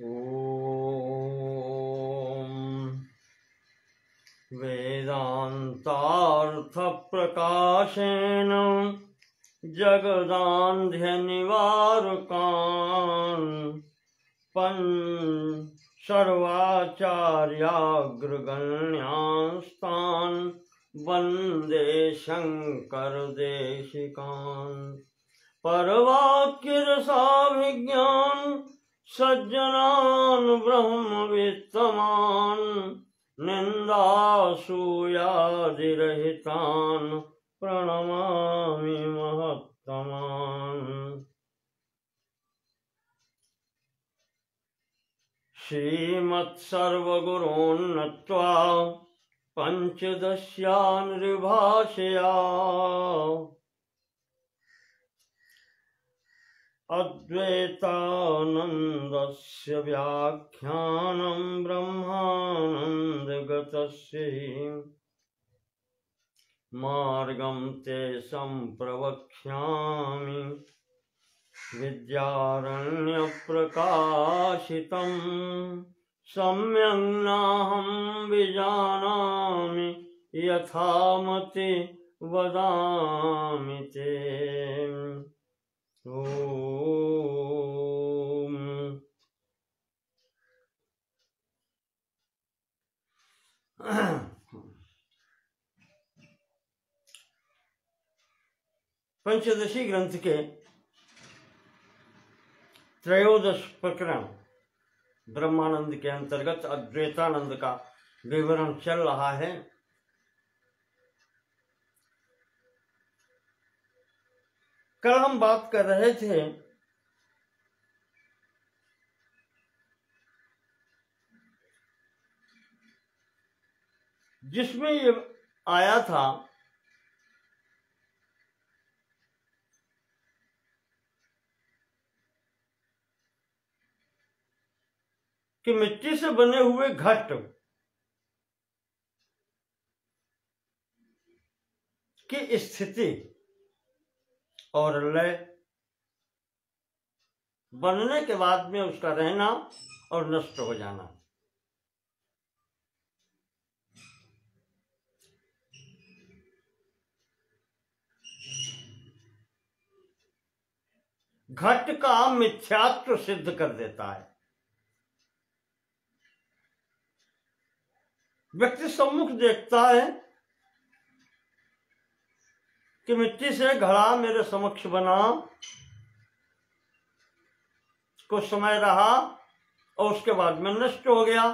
ॐ वेदान्तार्थप्रकाशेन जगदान्ध्यनिवारकान् सर्वाचार्याग्रगण्यास्तान् वन्दे शङ्करदेशिकान्। परवाक्यरसाभिज्ञान् सज्जनान् ब्रह्मवित्तमान् निन्दासूयादिरहितान् प्रणमामि महत्तमान्। श्रीमत्सर्वगुरून् नत्वा पञ्चदश्यान्निर्भाषया अद्वैतानन्दस्य व्याख्यानं ब्रह्मानन्दगतस्य मार्गं ते सम्प्रवक्ष्यामि विद्यारण्यप्रकाशितं सम्यक् नाहं विजानामि यथामति वदामि ते। ओम पंचदशी ग्रंथ के त्रयोदश प्रकरण ब्रह्मानंद के अंतर्गत अद्वैतानंद का विवरण चल रहा है। कल हम बात कर रहे थे जिसमें ये आया था कि मिट्टी से बने हुए घट की स्थिति और लय, बनने के बाद में उसका रहना और नष्ट हो जाना। घट का मिथ्यात्व सिद्ध कर देता है। व्यक्ति सम्मुख देखता है कि मिट्टी से घड़ा मेरे समक्ष बना, कुछ समय रहा और उसके बाद में नष्ट हो गया।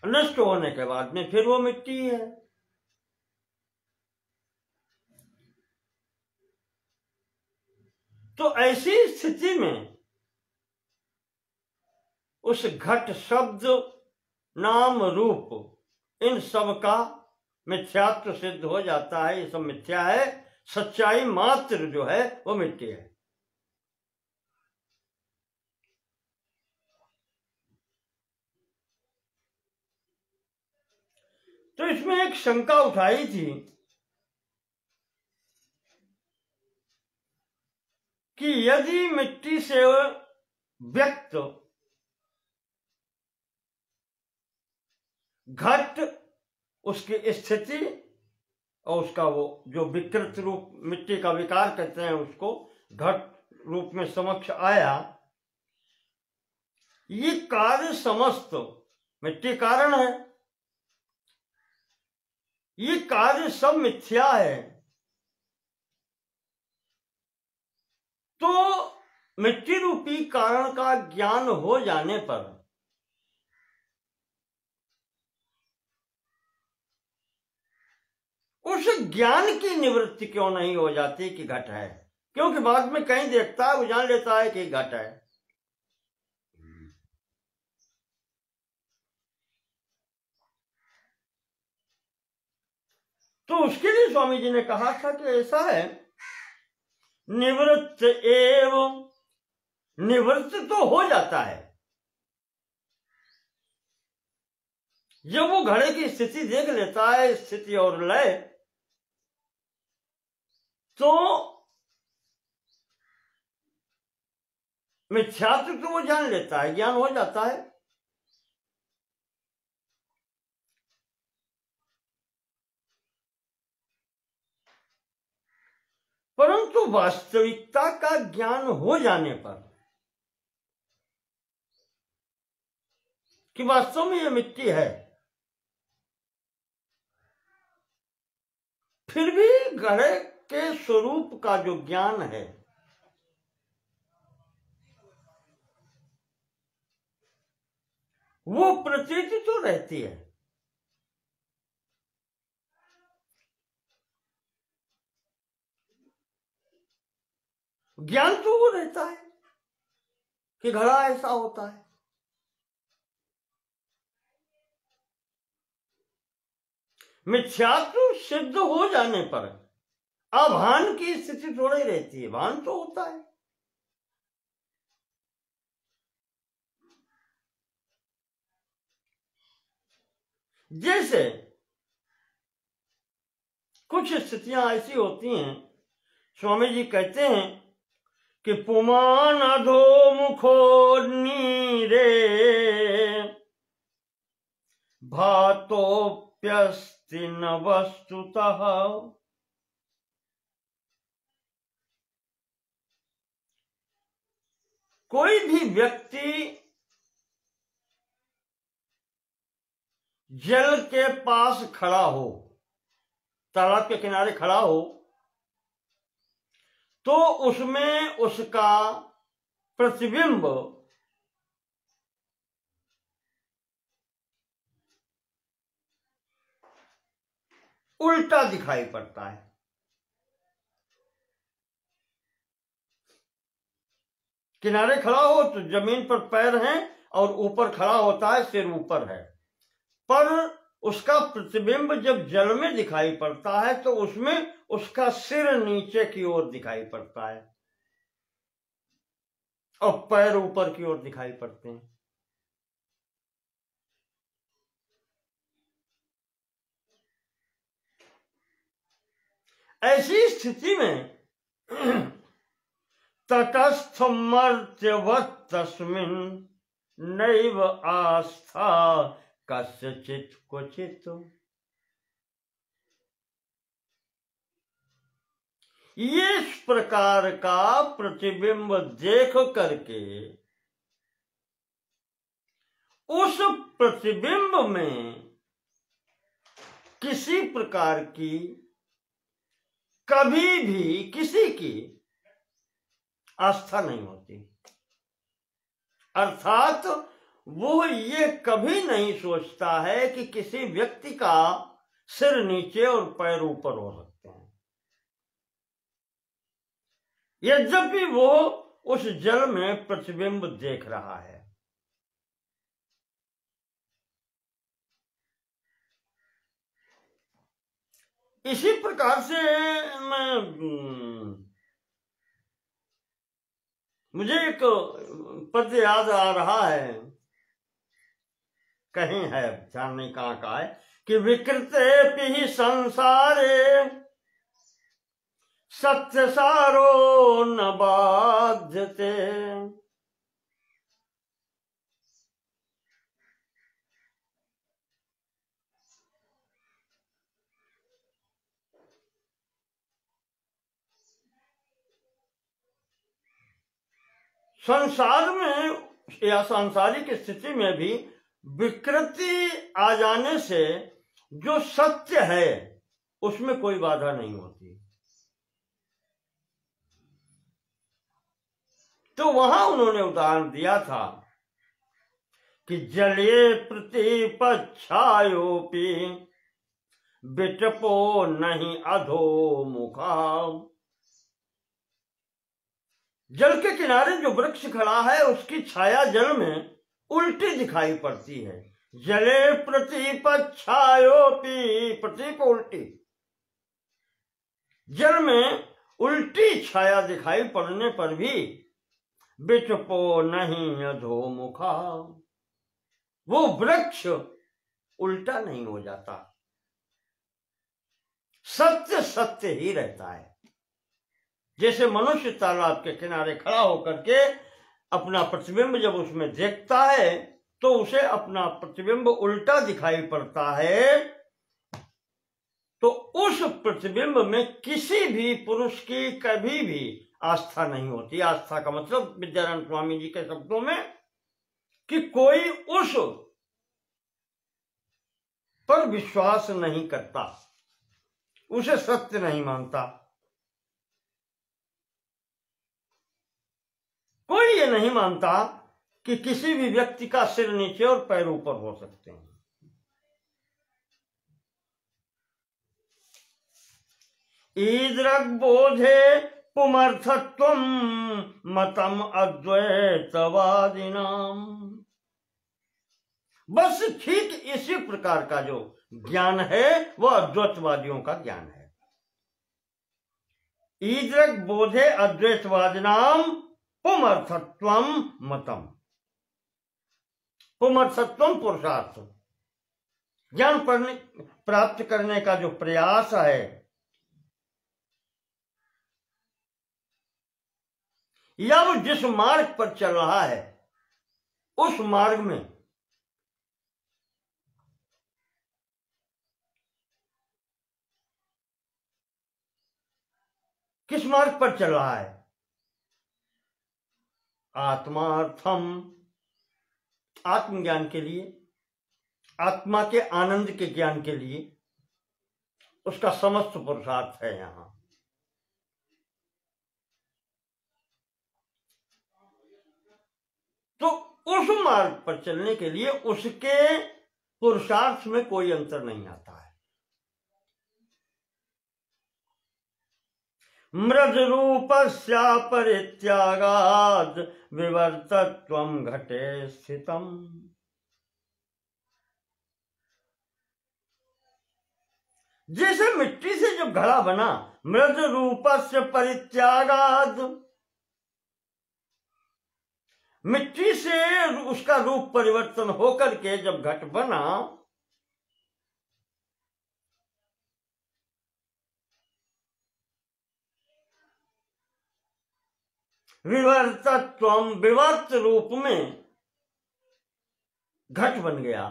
नष्ट होने के बाद में फिर वो मिट्टी है। तो ऐसी स्थिति में उस घट शब्द नाम रूप इन सब का मिथ्यात्व सिद्ध हो जाता है। ये सब मिथ्या है, सच्चाई मात्र जो है वो मिट्टी है। तो इसमें एक शंका उठाई थी कि यदि मिट्टी से व्यक्त घट, उसकी स्थिति और उसका वो जो विकृत रूप, मिट्टी का विकार कहते हैं उसको, घट रूप में समक्ष आया, ये कार्य समस्त मिट्टी कारण है, ये कार्य सब मिथ्या है। तो मिट्टी रूपी कारण का ज्ञान हो जाने पर उस ज्ञान की निवृत्ति क्यों नहीं हो जाती कि घट है? क्योंकि बाद में कहीं देखता है, वो जान लेता है कि घट है। तो उसके लिए स्वामी जी ने कहा था कि ऐसा है, निवृत्त एवं, निवृत्त तो हो जाता है। जब वो घड़े की स्थिति देख लेता है, स्थिति और लय, तो मिथ्यात्व तो वो जान लेता है, ज्ञान हो जाता है। परंतु वास्तविकता का ज्ञान हो जाने पर कि वास्तव में ये मिट्टी है, फिर भी घड़े के स्वरूप का जो ज्ञान है वो प्रतीति तो रहती है। ज्ञान तो वो रहता है कि घड़ा ऐसा होता है। मिथ्यात्व सिद्ध हो जाने पर अभान की स्थिति थोड़ी रहती है, भान तो होता है। जैसे कुछ स्थितियां ऐसी होती हैं, स्वामी जी कहते हैं कि पुमान अधो मुखो नीरे भातोप्यस्ति न वस्तुतः। कोई भी व्यक्ति जल के पास खड़ा हो, तालाब के किनारे खड़ा हो, तो उसमें उसका प्रतिबिंब उल्टा दिखाई पड़ता है। किनारे खड़ा हो तो जमीन पर पैर हैं और ऊपर खड़ा होता है, सिर ऊपर है, पर उसका प्रतिबिंब जब जल में दिखाई पड़ता है तो उसमें उसका सिर नीचे की ओर दिखाई पड़ता है और पैर ऊपर की ओर दिखाई पड़ते हैं। ऐसी स्थिति में तटस्थमर्त्यवत् तस्मिन् नैव आस्था कस्यचित् क्वचित्। ये इस प्रकार का प्रतिबिंब देख करके उस प्रतिबिंब में किसी प्रकार की कभी भी किसी की आस्था नहीं होती। अर्थात वो ये कभी नहीं सोचता है कि किसी व्यक्ति का सिर नीचे और पैर ऊपर हो सकते हैं, यद्यपि वो उस जल में प्रतिबिंब देख रहा है। इसी प्रकार से मुझे एक पद याद आ रहा है, कहीं है, ध्यान नहीं कहाँ का है, कि विकृते ही संसारे सत्य सारो न बाध्यते। संसार में या सांसारिक स्थिति में भी विकृति आ जाने से जो सत्य है उसमें कोई बाधा नहीं होती। तो वहां उन्होंने उदाहरण दिया था कि जले प्रतिपच्छायोपि विटपो नहीं अधो मुखा। जल के किनारे जो वृक्ष खड़ा है उसकी छाया जल में उल्टी दिखाई पड़ती है। जले प्रतिपच्छायोपि, प्रतीप उल्टी, जल में उल्टी छाया दिखाई पड़ने पर भी विटपो नहीं अधोमुखा, वो वृक्ष उल्टा नहीं हो जाता, सत्य सत्य ही रहता है। जैसे मनुष्य तालाब के किनारे खड़ा होकर के अपना प्रतिबिंब जब उसमें देखता है तो उसे अपना प्रतिबिंब उल्टा दिखाई पड़ता है, तो उस प्रतिबिंब में किसी भी पुरुष की कभी भी आस्था नहीं होती। आस्था का मतलब विद्यानंद स्वामी जी के शब्दों में कि कोई उस पर विश्वास नहीं करता, उसे सत्य नहीं मानता। कोई ये नहीं मानता कि किसी भी व्यक्ति का सिर नीचे और पैर ऊपर हो सकते हैं। ईदृग् बोधे पुमर्थत्वं मतम अद्वैतवादिनाम। बस ठीक इसी प्रकार का जो ज्ञान है वह अद्वैतवादियों का ज्ञान है। ईदृग् बोधे अद्वैतवादिनाम पुमर्थत्वम मतम। पुमर्थत्वम पुरुषार्थ, ज्ञान प्राप्त करने का जो प्रयास है, या वो जिस मार्ग पर चल रहा है उस मार्ग में किस मार्ग पर चल रहा है? आत्मार्थम, आत्मज्ञान के लिए, आत्मा के आनंद के ज्ञान के लिए उसका समस्त पुरुषार्थ है। यहां तो उस मार्ग पर चलने के लिए उसके पुरुषार्थ में कोई अंतर नहीं आता है। मृद रूपस्या परित्यागाद विवर्तत्वं घटे स्थितम। जैसे मिट्टी से जब घड़ा बना, मृद रूपस्य परित्यागाद, मिट्टी से उसका रूप परिवर्तन होकर के जब घट बना, विवर्तत्वम, विवर्त रूप में घट बन गया,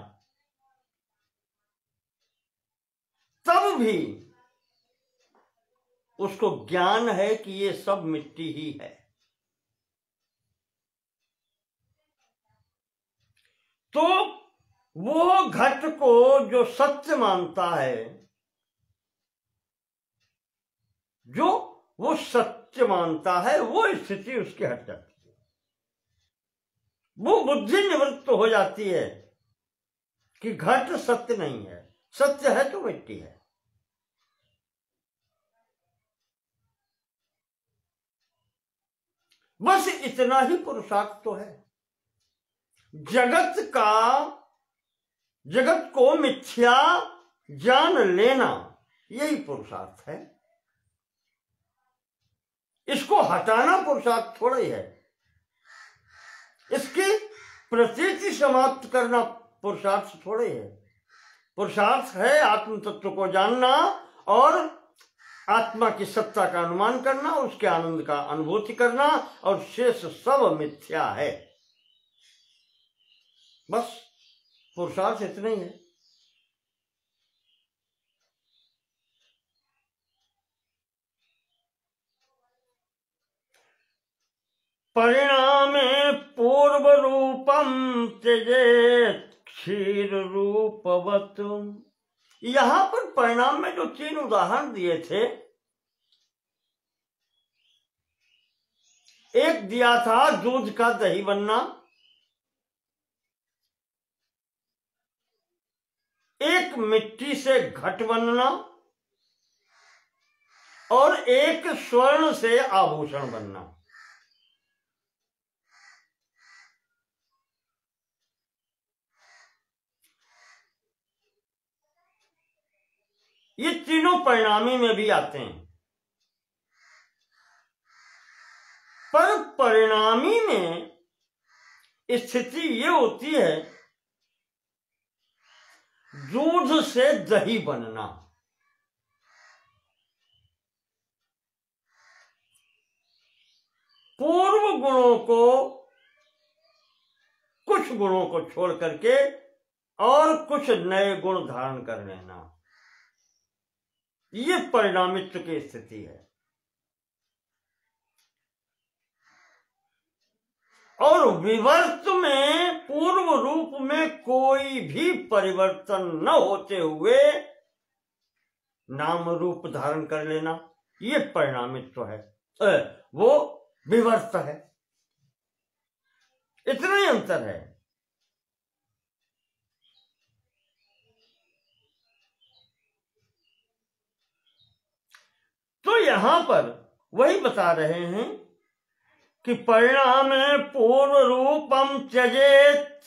तब भी उसको ज्ञान है कि ये सब मिट्टी ही है। तो वो घट को जो सत्य मानता है, जो वो सत्य मानता है, वो स्थिति उसकी हट जाती है। वो बुद्धि निवृत्त हो जाती है कि घट सत्य नहीं है, सत्य है तो मिट्टी है। बस इतना ही पुरुषार्थ तो है। जगत को मिथ्या जान लेना, यही पुरुषार्थ है। इसको हटाना पुरुषार्थ थोड़ा ही है। इसकी प्रतीति समाप्त करना पुरुषार्थ थोड़ा ही है। पुरुषार्थ है आत्म तत्व को जानना और आत्मा की सत्ता का अनुमान करना, उसके आनंद का अनुभूति करना, और शेष सब मिथ्या है। बस पुरुषार्थ इतना ही है। परिणामे पूर्व रूपम त्यजेत क्षीर रूपवत। यहां पर परिणाम में जो 3 उदाहरण दिए थे, एक दिया था दूध का दही बनना, एक मिट्टी से घट बनना, और एक स्वर्ण से आभूषण बनना। ये तीनों परिणामी में भी आते हैं, पर परिणामी में स्थिति ये होती है दूध से दही बनना। पूर्व गुणों को कुछ गुणों को छोड़ करके और कुछ नए गुण धारण कर लेना, ये परिणामित्व की स्थिति है। और विवर्त में पूर्व रूप में कोई भी परिवर्तन न होते हुए नाम रूप धारण कर लेना, ये परिणामित्व है, वो विवर्त है। इतना ही अंतर है। तो यहां पर वही बता रहे हैं कि परिणाम पूर्व रूपम त्यजेत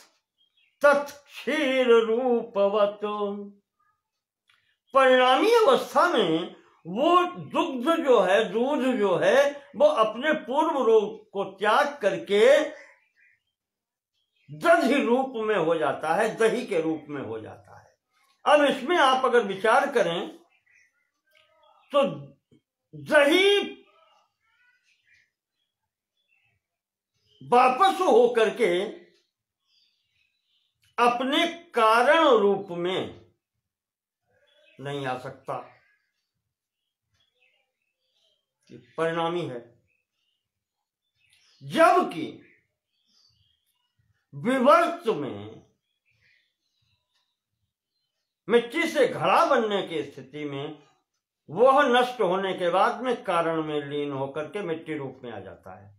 तत्क्षीर रूपवत। परिणामी अवस्था में वो दुग्ध जो है, दूध जो है, वो अपने पूर्व रूप को त्याग करके दही रूप में हो जाता है, दही के रूप में हो जाता है। अब इसमें आप अगर विचार करें तो दही वापस हो करके अपने कारण रूप में नहीं आ सकता, परिणामी है। जबकि विवर्त में मिट्टी से घड़ा बनने की स्थिति में वह नष्ट होने के बाद में कारण में लीन होकर के मिट्टी रूप में आ जाता है।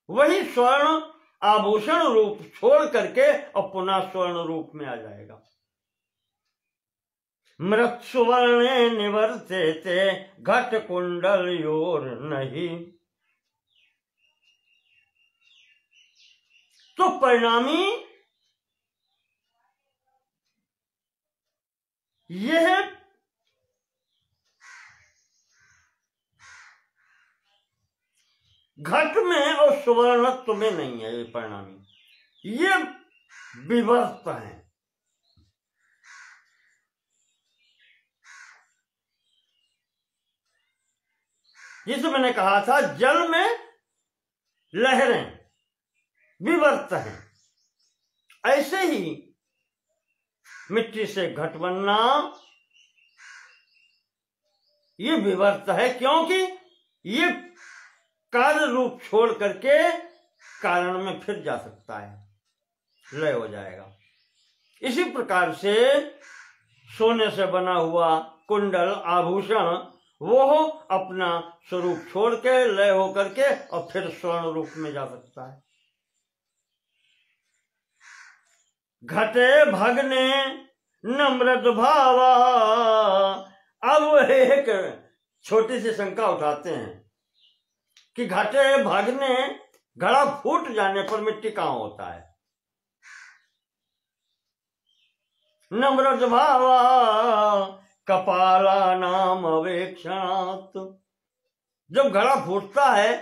वही स्वर्ण आभूषण रूप छोड़ करके और पुनः स्वर्ण रूप में आ जाएगा। मृत सुवर्णे निवर्तेते घट कुंडल योर नहीं। तो परिणामी यह घट में और सुवर्णत्व में नहीं है। ये परिणामी, ये विवर्त है। जिसे मैंने कहा था जल में लहरें विवर्त हैं, ऐसे ही मिट्टी से घट बनना ये विवर्त है, क्योंकि ये कार्य रूप छोड़ करके कारण में फिर जा सकता है, लय हो जाएगा। इसी प्रकार से सोने से बना हुआ कुंडल आभूषण वो अपना स्वरूप छोड़ के लय होकर के और फिर स्वर्ण रूप में जा सकता है। घटे भगने नम्रत भावा। अब एक छोटी सी शंका उठाते हैं कि घटे भगने, घड़ा फूट जाने पर मिट्टी कहां होता है? नम्रत भावा कपाला नाम अवेक्षणात्। जब घड़ा फूटता है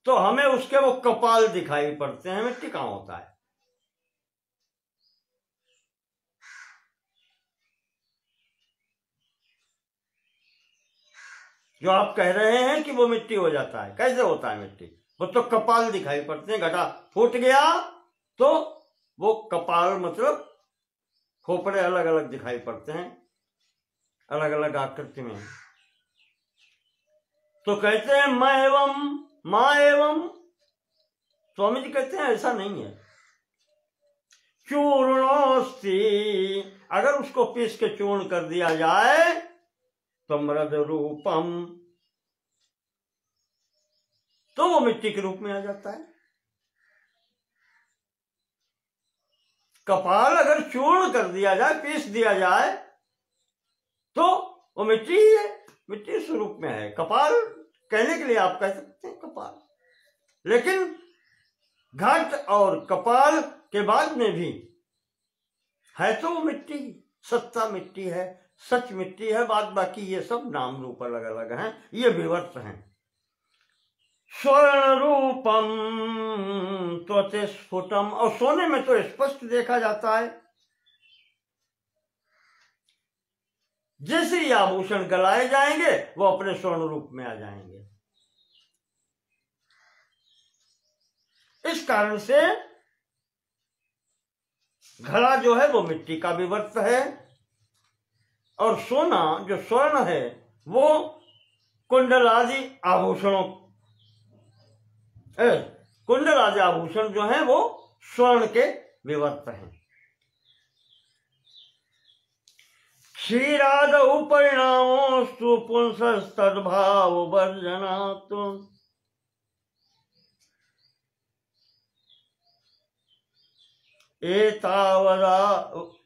तो हमें उसके वो कपाल दिखाई पड़ते हैं, मिट्टी कहां होता है? जो आप कह रहे हैं कि वो मिट्टी हो जाता है, कैसे होता है मिट्टी? वो तो कपाल दिखाई पड़ते हैं। घड़ा फूट गया तो वो कपाल मतलब खोपड़े अलग अलग दिखाई पड़ते हैं, अलग अलग आकृति में। तो कहते हैं मैं एवं मां एवं। स्वामी जी कहते हैं ऐसा नहीं है। चूर्णोस्ति, अगर उसको पीस के चूर्ण कर दिया जाए तो मृद रूपम, तो वो मिट्टी के रूप में आ जाता है। कपाल अगर चूर्ण कर दिया जाए, पीस दिया जाए, तो वो मिट्टी ही है, मिट्टी स्वरूप में है। कपाल कहने के लिए आप कह सकते हैं कपाल, लेकिन घट और कपाल के बाद में भी है तो वो मिट्टी, सत्ता मिट्टी है, सच मिट्टी है। बाद बाकी ये सब नाम रूप अलग अलग हैं, ये विवर्त हैं। स्वर्ण रूपम त्वचे स्फुटम, और सोने में तो स्पष्ट देखा जाता है। जैसे ही आभूषण गलाए जाएंगे वो अपने स्वर्ण रूप में आ जाएंगे। इस कारण से घड़ा जो है वो मिट्टी का विवर्त है, और सोना जो स्वर्ण है वो कुंडल आदि आभूषणों, कुंडल आदि आभूषण जो है वो स्वर्ण के विवर्त हैं। क्षीरादौ परिणामोस्तु पुंसस्तद्भाव वर्जनात्।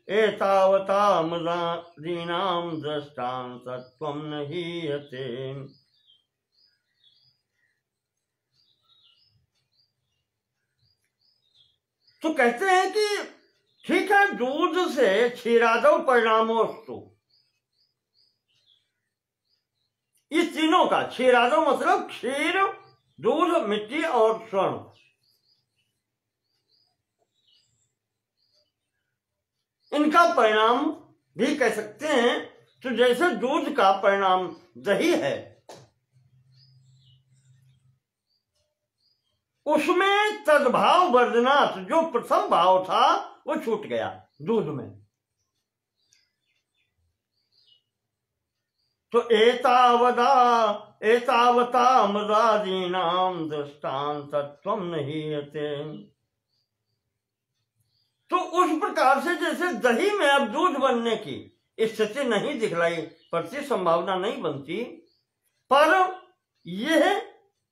एतावता मृदादीनां दृष्टान्तत्वं न हीयते। तो कहते हैं कि ठीक है, दूध से क्षीरादौ परिणामोस्तु, इस तीनों का, क्षीरादौ मतलब क्षीर, दूध, मिट्टी और स्वर्ण, इनका परिणाम भी कह सकते हैं। तो जैसे दूध का परिणाम दही है, उसमें तद्भाव वर्जनात्, जो प्रथम भाव था वो छूट गया दूध में। तो एतावता मृदादीनां दृष्टान्तत्वं न हीयते। तो उस प्रकार से जैसे दही में अब दूध बनने की स्थिति नहीं दिखलाई पड़ती, संभावना नहीं बनती, पर यह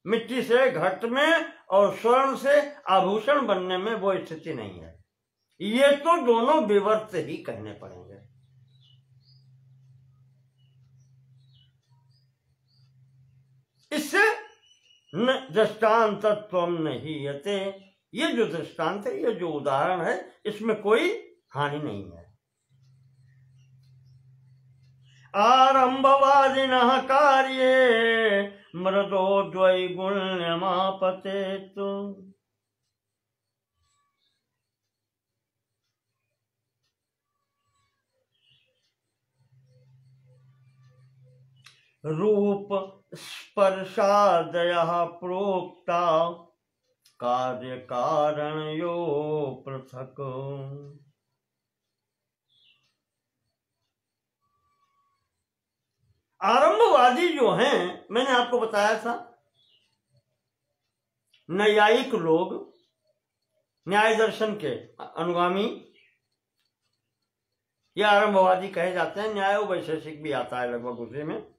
मिट्टी से घट में और स्वर्ण से आभूषण बनने में वो स्थिति नहीं है। ये तो दोनों विवर्त ही कहने पड़ेंगे। इससे न दृष्टान्तत्वं न हीयते, ये जो दृष्टांत है, ये जो उदाहरण है, इसमें कोई हानि नहीं है। आरंभवादिनः कार्ये मृदो द्वैगुण्यमापतेत्। रूप स्पर्शादयः प्रोक्ता कार्य कारणयो पृथक। आरंभवादी जो हैं, मैंने आपको बताया था, न्यायिक लोग, न्याय दर्शन के अनुगामी, ये आरंभवादी कहे जाते हैं। न्याय वैशेषिक भी आता है लगभग उसी में।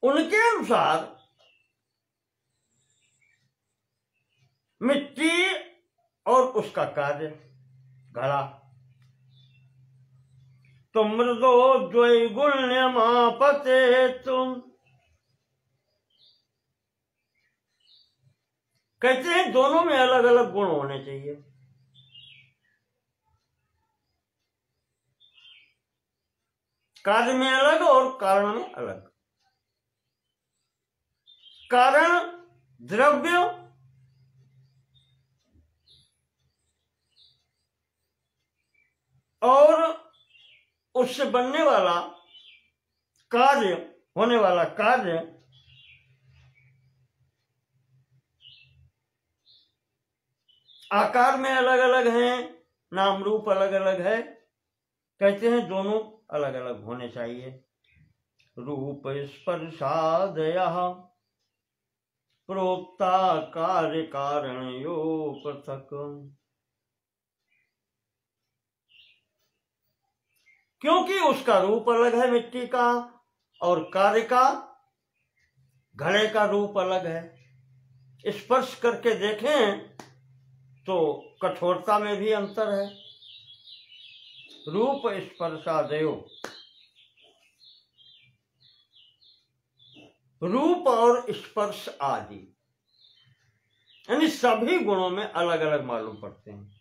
उनके अनुसार मिट्टी और उसका कार्य घड़ा, तो मृदो द्वैगुण्यमापतेत्, कहते हैं दोनों में अलग अलग गुण होने चाहिए। कार्य में अलग और कारण में अलग। कारण द्रव्य और उससे बनने वाला कार्य, होने वाला कार्य, आकार में अलग अलग हैं, नाम रूप अलग अलग है। कहते हैं दोनों अलग अलग होने चाहिए। रूप स्पर्शादयः प्रोक्ता कार्य कारणयो पृथक। क्योंकि उसका रूप अलग है मिट्टी का, और कार्य का, घड़े का रूप अलग है। स्पर्श करके देखें तो कठोरता में भी अंतर है। रूप स्पर्शादयो, रूप और स्पर्श आदि, यानी सभी गुणों में अलग अलग मालूम पड़ते हैं।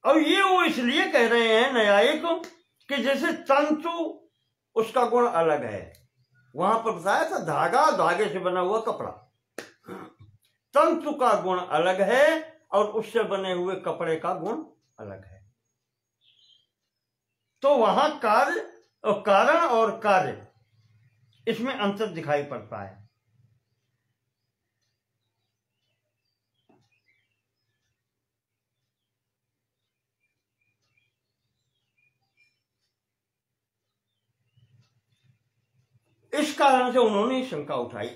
अब ये वो इसलिए कह रहे हैं न्यायिक कि जैसे तंतु उसका गुण अलग है, वहां पर बताया था धागा, धागे से बना हुआ कपड़ा, तंतु का गुण अलग है और उससे बने हुए कपड़े का गुण अलग है। तो वहां कार्य और कारण और कार्य इसमें अंतर दिखाई पड़ता है। इस कारण से उन्होंने शंका उठाई।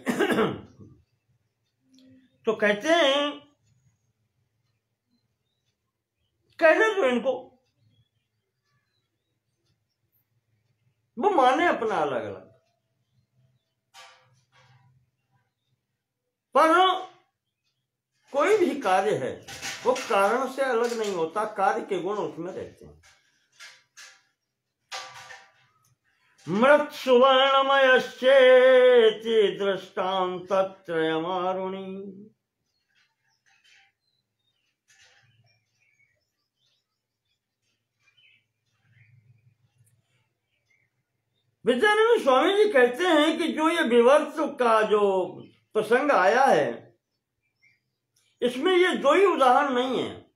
तो कहते हैं, कहने दो इनको, वो माने अपना अलग अलग, पर कोई भी कार्य है वो कारण से अलग नहीं होता, कार्य के गुण उसमें रहते हैं। मृत सुवर्णमयश्चेति दृष्टान्तत्रयमारुणि। विद्यानंद स्वामी जी कहते हैं कि जो ये विवर्त का जो प्रसंग आया है, इसमें ये दो ही उदाहरण नहीं है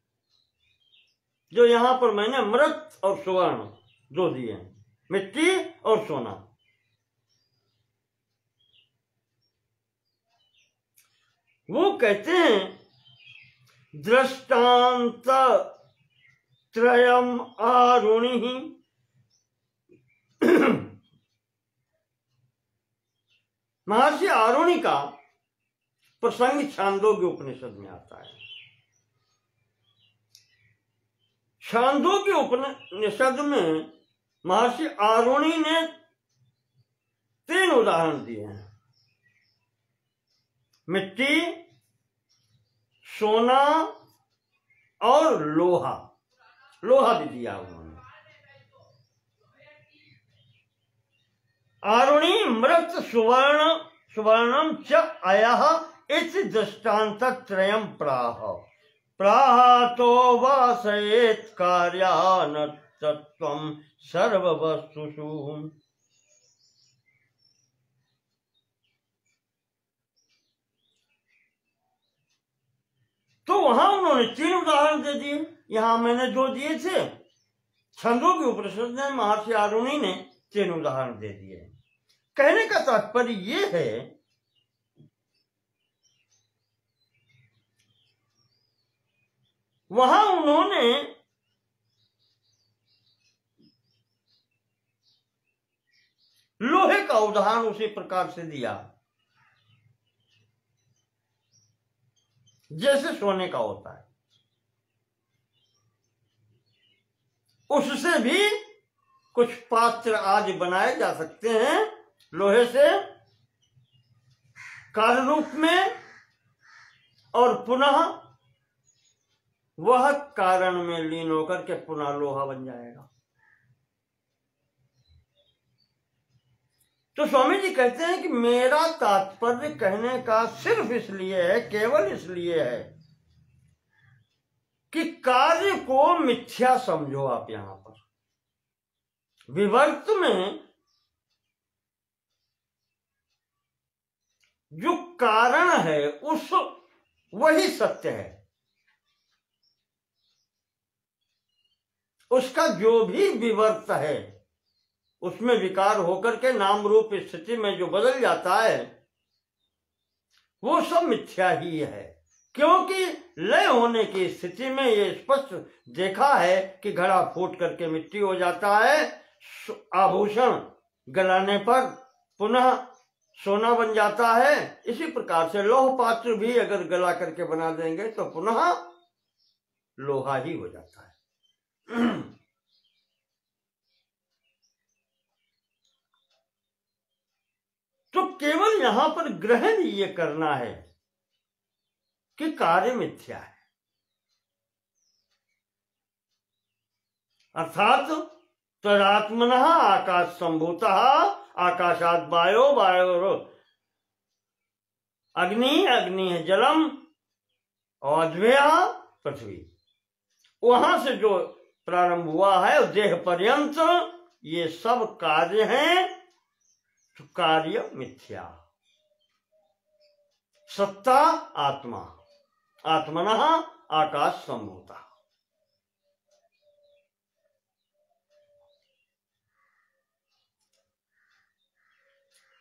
जो यहां पर मैंने मृत और सुवर्ण दो दिए हैं, मिट्टी और सोना। वो कहते हैं दृष्टांत त्रयम आरुणि। महर्षि आरुणि का प्रसंग छांदोग्य उपनिषद में आता है। छांदोग्य उपनिषद में महर्षि आरुणि ने 3 उदाहरण दिए हैं, मिट्टी, सोना और लोहा। लोहा भी दिया उन्होंने। आरुणि मृत सुवर्णम च अयः इति दृष्टांत त्रयम् प्राह। प्राह तो वासयेत् कार्यान तत्त्वम् सर्ववस्तुषु। तो वहां उन्होंने 3 उदाहरण दे दिए, यहां मैंने 2 दिए थे। छंदोग्य उपनिषद में महर्षि आरुणि ने 3 उदाहरण दे दिए। कहने का तात्पर्य ये है वहां उन्होंने लोहे का उदाहरण उसी प्रकार से दिया जैसे सोने का होता है। उससे भी कुछ पात्र आज बनाए जा सकते हैं लोहे से कार्य रूप में, और पुनः वह कारण में लीन होकर के पुनः लोहा बन जाएगा। तो स्वामी जी कहते हैं कि मेरा तात्पर्य कहने का सिर्फ इसलिए है, केवल इसलिए है कि कार्य को मिथ्या समझो आप। यहां पर विवर्त में जो कारण है उस वही सत्य है, उसका जो भी विवर्त है उसमें विकार होकर के नाम रूप स्थिति में जो बदल जाता है वो सब मिथ्या ही है। क्योंकि लय होने की स्थिति में ये स्पष्ट देखा है कि घड़ा फूट करके मिट्टी हो जाता है, आभूषण गलाने पर पुनः सोना बन जाता है। इसी प्रकार से लौह पात्र भी अगर गला करके बना देंगे तो पुनः लोहा ही हो जाता है। तो केवल यहां पर ग्रहण ये करना है कि कार्य मिथ्या है, अर्थात तदात्मनः आकाश संभूतः आकाशात् वायो, वायो अग्नि, अग्नि है जलम और अद्वया पृथ्वी। वहां से जो प्रारंभ हुआ है देह पर्यंत ये सब कार्य हैं, तो कार्य मिथ्या। सत्ता आत्मा, आत्मनः आकाश संभूता।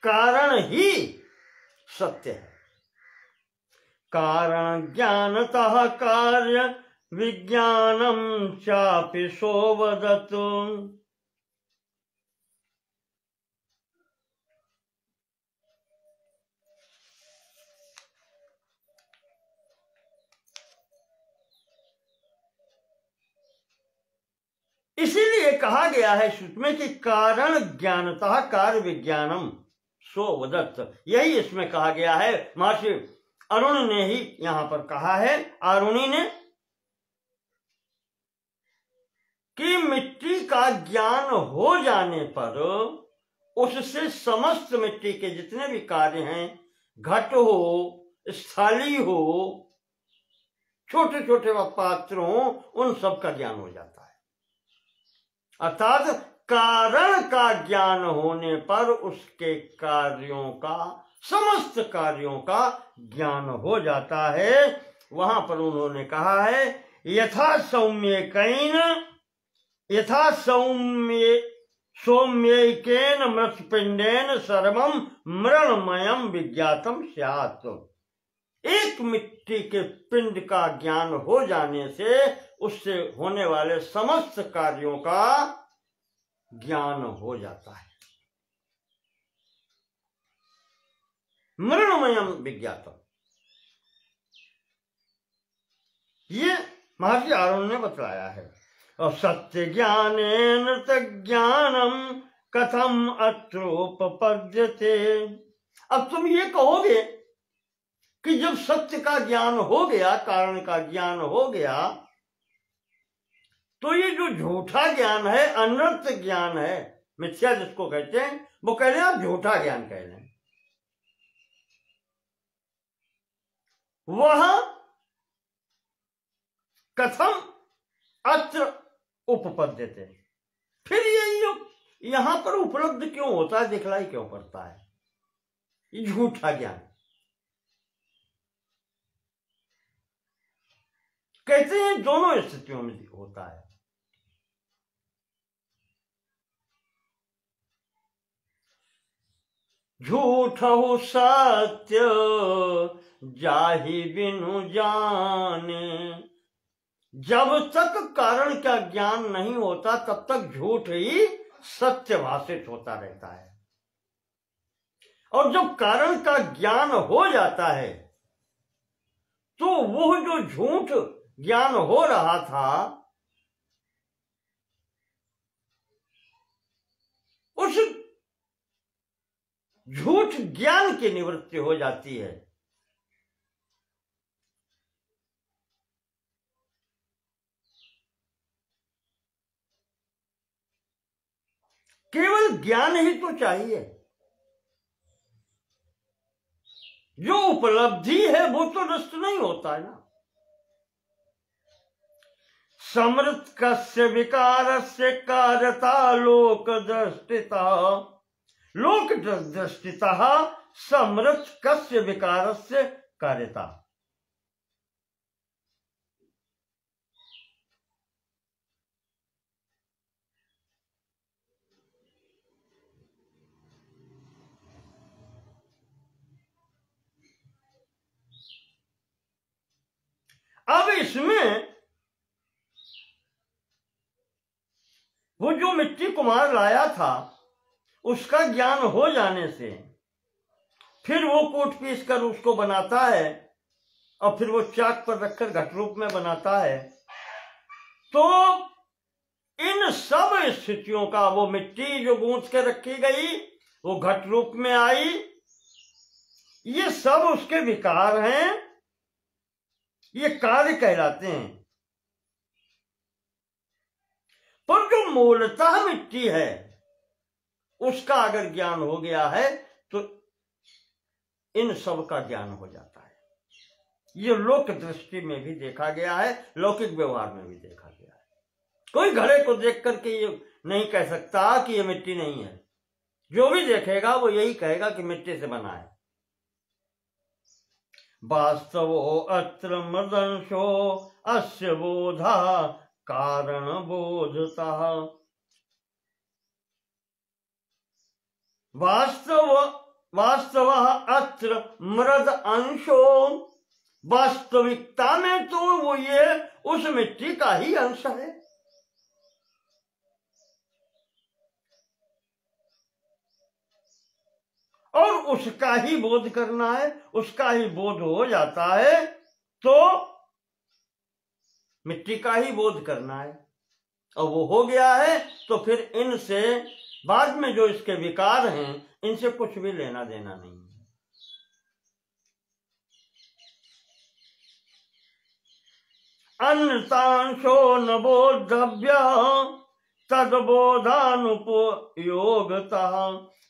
कारण ही सत्य है। कारण ज्ञानतः कार्य विज्ञानम चापि सोवदतु। इसीलिए कहा गया है श्रुति में कि कारण ज्ञानतः कार्य विज्ञानम सोवदत। यही इसमें कहा गया है। महर्षि अरुण ने ही यहां पर कहा है, आरुणि ने, कि मिट्टी का ज्ञान हो जाने पर उससे समस्त मिट्टी के जितने भी कार्य हैं, घट हो, स्थाली हो, छोटे छोटे पात्र हो, उन सब का ज्ञान हो जाता है। अर्थात कारण का ज्ञान होने पर उसके कार्यों का, समस्त कार्यों का ज्ञान हो जाता है। वहां पर उन्होंने कहा है, यथा सौम्यैकेन मृत्पिंडेन सर्वम मरणमयम विज्ञातम स्यात्। एक मिट्टी के पिंड का ज्ञान हो जाने से उससे होने वाले समस्त कार्यों का ज्ञान हो जाता है। मरणमयम विज्ञातम, ये महर्षि अरुण ने बतलाया है। और सत्य ज्ञानेन ज्ञानम कथम अत्रोपपद्यते। अब तुम ये कहोगे कि जब सत्य का ज्ञान हो गया, कारण का ज्ञान हो गया, तो ये जो झूठा ज्ञान है, अनर्थ ज्ञान है, मिथ्या जिसको कहते हैं, वो कह रहे हैं आप झूठा ज्ञान कह रहे हैं, वह कथम अत्र उपपद्यते। फिर ये यहां पर उपलब्ध क्यों होता है, दिखलाई क्यों पड़ता है? ये झूठा ज्ञान कहते हैं दोनों स्थितियों में होता है। झूठ हो सत्य जाहि बिनु जाने। जब तक कारण का ज्ञान नहीं होता तब तक झूठ ही सत्य भाषित होता रहता है, और जब कारण का ज्ञान हो जाता है तो वो जो झूठ ज्ञान हो रहा था, उस झूठ ज्ञान की निवृत्ति हो जाती है। केवल ज्ञान ही तो चाहिए, जो उपलब्धि है वो तो नष्ट नहीं होता है ना। समृत कस्य विकारस्य कार्यता लोक दृष्टितः समृत कस्य विकारस्य कार्यता। अब इसमें वो जो मिट्टी कुम्हार लाया था, उसका ज्ञान हो जाने से फिर वो कूट पीस कर उसको बनाता है, और फिर वो चाक पर रखकर घट रूप में बनाता है। तो इन सब स्थितियों का, वो मिट्टी जो गूंथ के रखी गई, वो घट रूप में आई, ये सब उसके विकार हैं, ये कार्य कहलाते हैं। पर जो मूलतः मिट्टी है उसका अगर ज्ञान हो गया है तो इन सब का ज्ञान हो जाता है। ये लोक दृष्टि में भी देखा गया है, लौकिक व्यवहार में भी देखा गया है। कोई घड़े को देख करके ये नहीं कह सकता कि ये मिट्टी नहीं है। जो भी देखेगा वो यही कहेगा कि मिट्टी से बना है। वास्तवो अत्र मदंशो अस्य बोधा कारण बोधतः। वास्तव अत्र मृद अंशो, वास्तविकता में तो वो ये उस मिट्टी का ही अंश है। और उसका ही बोध करना है, उसका ही बोध हो जाता है तो मिट्टी का ही बोध करना है। और वो हो गया है तो फिर इनसे बाद में जो इसके विकार हैं इनसे कुछ भी लेना देना नहीं है। अन्यतांशो न बोधव्य तदबोधानुपयोगतः।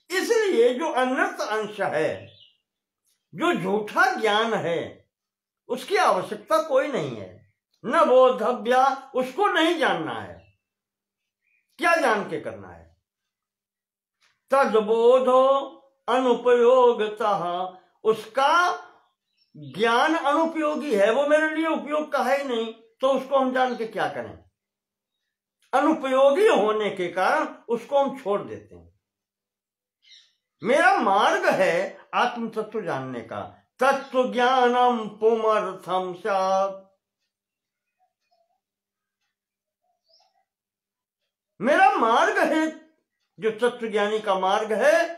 इसलिए जो अनर्थ अंश है, जो झूठा ज्ञान है, उसकी आवश्यकता कोई नहीं है। न बोधव्या, उसको नहीं जानना है। क्या जान के करना है? तदबोधो अनुपयोगतः, उसका ज्ञान अनुपयोगी है, वो मेरे लिए उपयोग का है ही नहीं, तो उसको हम जान के क्या करें? अनुपयोगी होने के कारण उसको हम छोड़ देते हैं। मेरा मार्ग है आत्म तत्व जानने का। तत्व ज्ञानम पुमर्थम स्यात्। मेरा मार्ग है जो तत्व ज्ञानी का मार्ग है,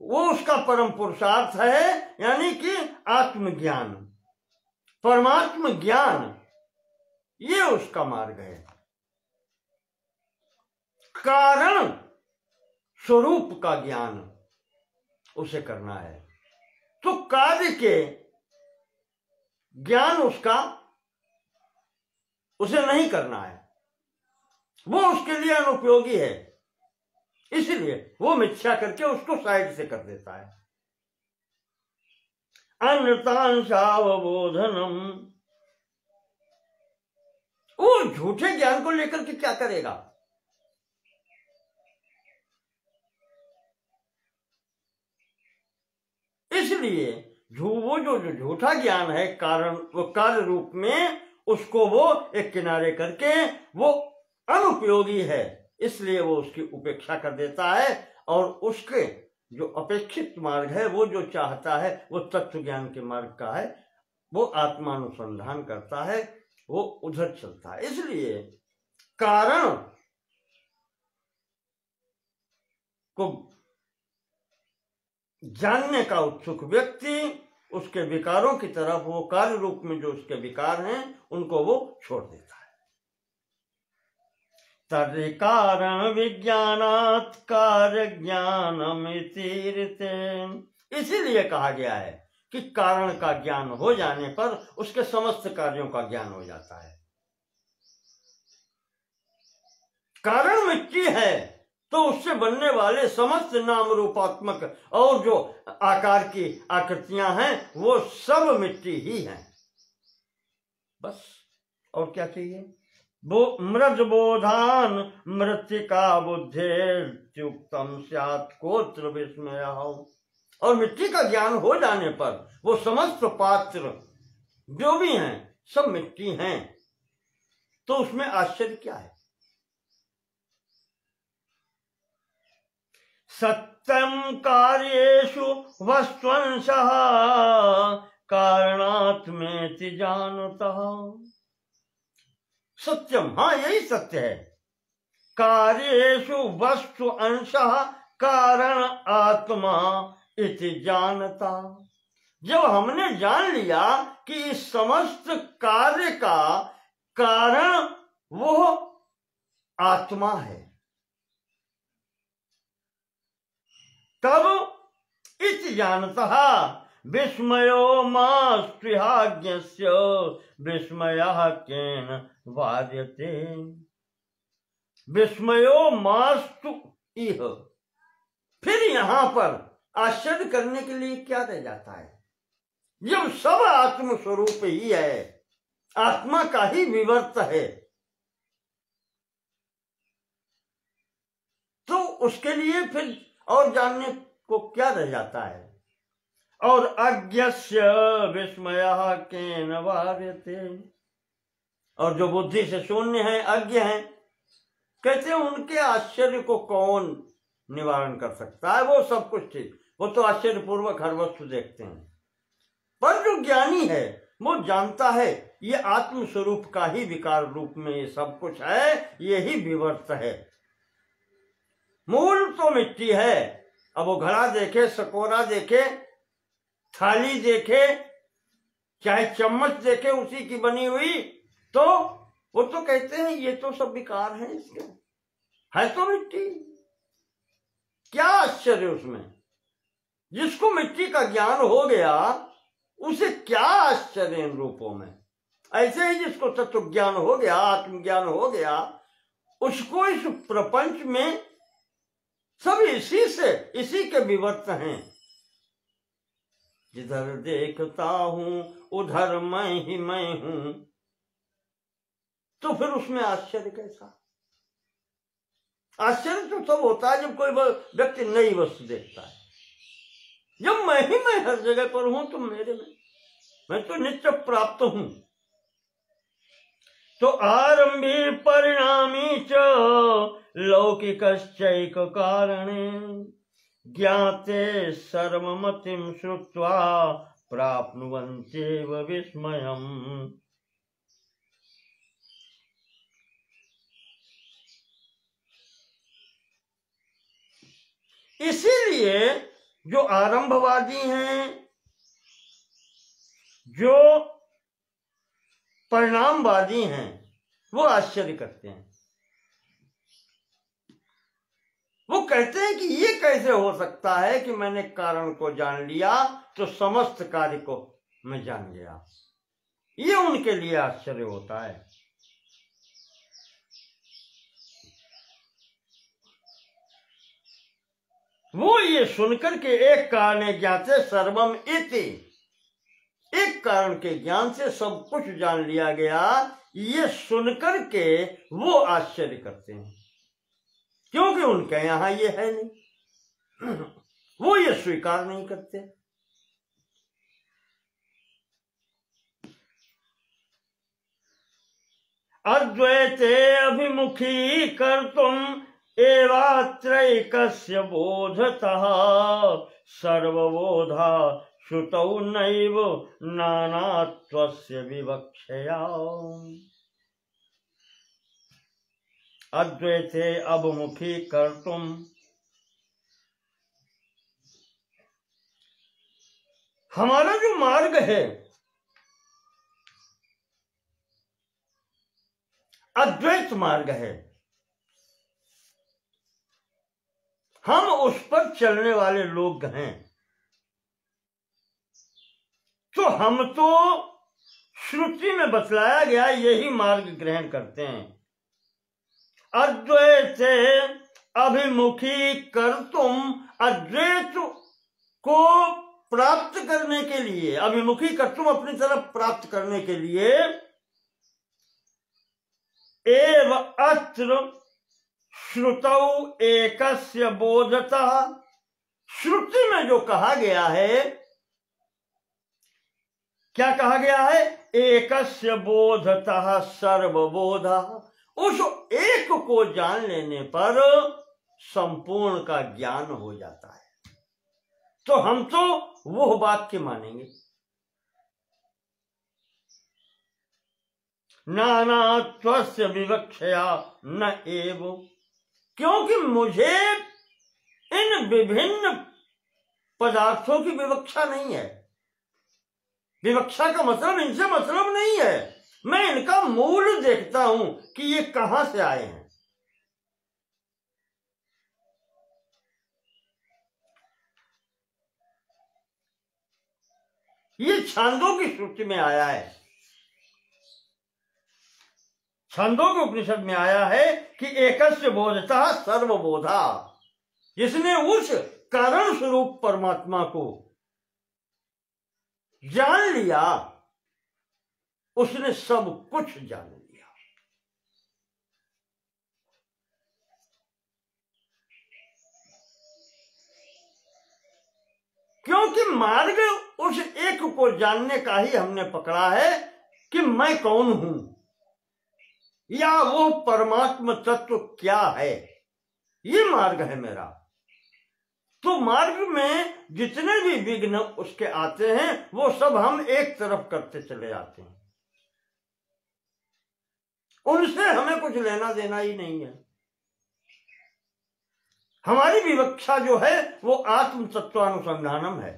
वो उसका परम पुरुषार्थ है, यानी कि आत्मज्ञान, परमात्म ज्ञान, ये उसका मार्ग है। कारण स्वरूप का ज्ञान उसे करना है। तो कार्य के ज्ञान उसका उसे नहीं करना है, वो उसके लिए अनुपयोगी है, इसलिए वो मिथ्या करके उसको साइड से कर देता है। अन्यतांशावबोधनम, वो झूठे ज्ञान को लेकर के क्या करेगा? इसलिए वो जो झूठा ज्ञान है कारण, वो कार्य रूप में, उसको वो एक किनारे करके वो अनुपयोगी है, इसलिए वो उसकी उपेक्षा कर देता है। और उसके जो अपेक्षित मार्ग है, वो जो चाहता है, वो तत्व ज्ञान के मार्ग का है, वो आत्मानुसंधान करता है, वो उधर चलता है। इसलिए कारण को जानने का उत्सुक व्यक्ति उसके विकारों की तरफ, वो कार्य रूप में जो उसके विकार हैं, उनको वो छोड़ देता है। तर्हि कारण विज्ञानात् कार्य ज्ञानमितीर्थे। इसीलिए कहा गया है कि कारण का ज्ञान हो जाने पर उसके समस्त कार्यों का ज्ञान हो जाता है। कारण मिट्टी है तो उससे बनने वाले समस्त नाम रूपात्मक और जो आकार की आकृतियां हैं वो सब मिट्टी ही हैं, बस। और क्या चाहिए? वो मृद बोधान मृत्तिका बुद्धेत्युक्तम स्यात् कोत्र विस्मय। और मिट्टी का ज्ञान हो जाने पर वो समस्त पात्र जो भी हैं सब मिट्टी हैं, तो उसमें आश्चर्य क्या है? सत्यम कार्येषु वस्त्वंशः कारणात्मेति जानतः। सत्यम, हाँ यही सत्य है। कार्येषु वस्तु अंशः कारण आत्मा इति जानता। जब हमने जान लिया कि इस समस्त कार्य का कारण वो आत्मा है, तब इति जानतः विस्मयो मास्पृहाज्ञस्य विस्मयः केन वार्यते। विस्मयो मास्तु इह। फिर यहां पर आश्चर्य करने के लिए क्या रह जाता है? जब सब आत्म स्वरूप ही है, आत्मा का ही विवर्त है, तो उसके लिए फिर और जानने को क्या रह जाता है। और अज्ञस्य विस्मयः केन वार्यते, और जो बुद्धि से शून्य है, अज्ञ है, कहते हैं उनके आश्चर्य को कौन निवारण कर सकता है। वो सब कुछ ठीक, वो तो आश्चर्यपूर्वक हर वस्तु देखते हैं, पर जो ज्ञानी है वो जानता है ये आत्म स्वरूप का ही विकार रूप में ये सब कुछ है, यही विवर्त है। मूल तो मिट्टी है। अब वो घड़ा देखे, सकोरा देखे, थाली देखे, चाहे चम्मच देखे उसी की बनी हुई, तो वो तो कहते हैं ये तो सब विकार है, इसके है तो मिट्टी। क्या आश्चर्य उसमें। जिसको मिट्टी का ज्ञान हो गया उसे क्या आश्चर्य इन रूपों में। ऐसे ही जिसको तत्व ज्ञान हो गया, आत्मज्ञान हो गया, उसको इस प्रपंच में सब इसी के विवर्त हैं। जिधर देखता हूं उधर मैं ही मैं हूं, तो फिर उसमें आश्चर्य कैसा। आश्चर्य तो तब होता है जब कोई व्यक्ति नई वस्तु देखता है। जब मैं ही मैं हर जगह पर हूं तो मेरे में मैं तो नित्य प्राप्त हूं। तो आरंभी परिणामी च लौकिकश्चैक कारणे ज्ञाते सर्वमतिं श्रुत्वा प्राप्नुवन्त्येव विस्मयम्। इसीलिए जो आरंभवादी हैं, जो परिणामवादी हैं, वो आश्चर्य करते हैं। वो कहते हैं कि ये कैसे हो सकता है कि मैंने कारण को जान लिया तो समस्त कार्य को मैं जान गया। ये उनके लिए आश्चर्य होता है। वो ये सुनकर के एक कारण ज्ञाते सर्वम इति, एक कारण के ज्ञान से सब कुछ जान लिया गया, ये सुनकर के वो आश्चर्य करते हैं, क्योंकि उनके यहां ये है नहीं। वो ये स्वीकार नहीं करते। अद्वैते अभिमुखी कर्तुम एवात्रैकस्य बोधतः सर्वबोधा श्रुतौ नैव नानात्वस्य विवक्षया। अद्वैते अभिमुखी कर्तुम, हमारा जो मार्ग है अद्वैत मार्ग है, हम उस पर चलने वाले लोग हैं। तो हम तो श्रुति में बतलाया गया यही मार्ग ग्रहण करते हैं। अद्वैत अभिमुखी कर्तुम, अद्वैत को प्राप्त करने के लिए, अभिमुखी कर्तुम अपनी तरफ प्राप्त करने के लिए, एव अत्र श्रुतौ एकस्य बोधतः, श्रुति में जो कहा गया है, क्या कहा गया है? एकस्य बोधतः सर्वबोधा, उस एक को जान लेने पर संपूर्ण का ज्ञान हो जाता है। तो हम तो वो वाक्य मानेंगे, नानात्वस्य विवक्षया न एव, क्योंकि मुझे इन विभिन्न पदार्थों की विवक्षा नहीं है। विवक्षा का मतलब इनसे मतलब नहीं है, मैं इनका मूल देखता हूं कि ये कहां से आए हैं। ये छांदों की श्रुति में आया है, छंदों के उपनिषद में आया है कि एकस्य बोधतः सर्वबोधा, जिसने उस कारण स्वरूप परमात्मा को जान लिया, उसने सब कुछ जान लिया। क्योंकि मार्ग उस एक को जानने का ही हमने पकड़ा है कि मैं कौन हूं या वो परमात्मा तत्व क्या है, ये मार्ग है मेरा। तो मार्ग में जितने भी विघ्न उसके आते हैं वो सब हम एक तरफ करते चले जाते हैं, उनसे हमें कुछ लेना देना ही नहीं है। हमारी विवक्षा जो है वो आत्म तत्वानुसंधानम है।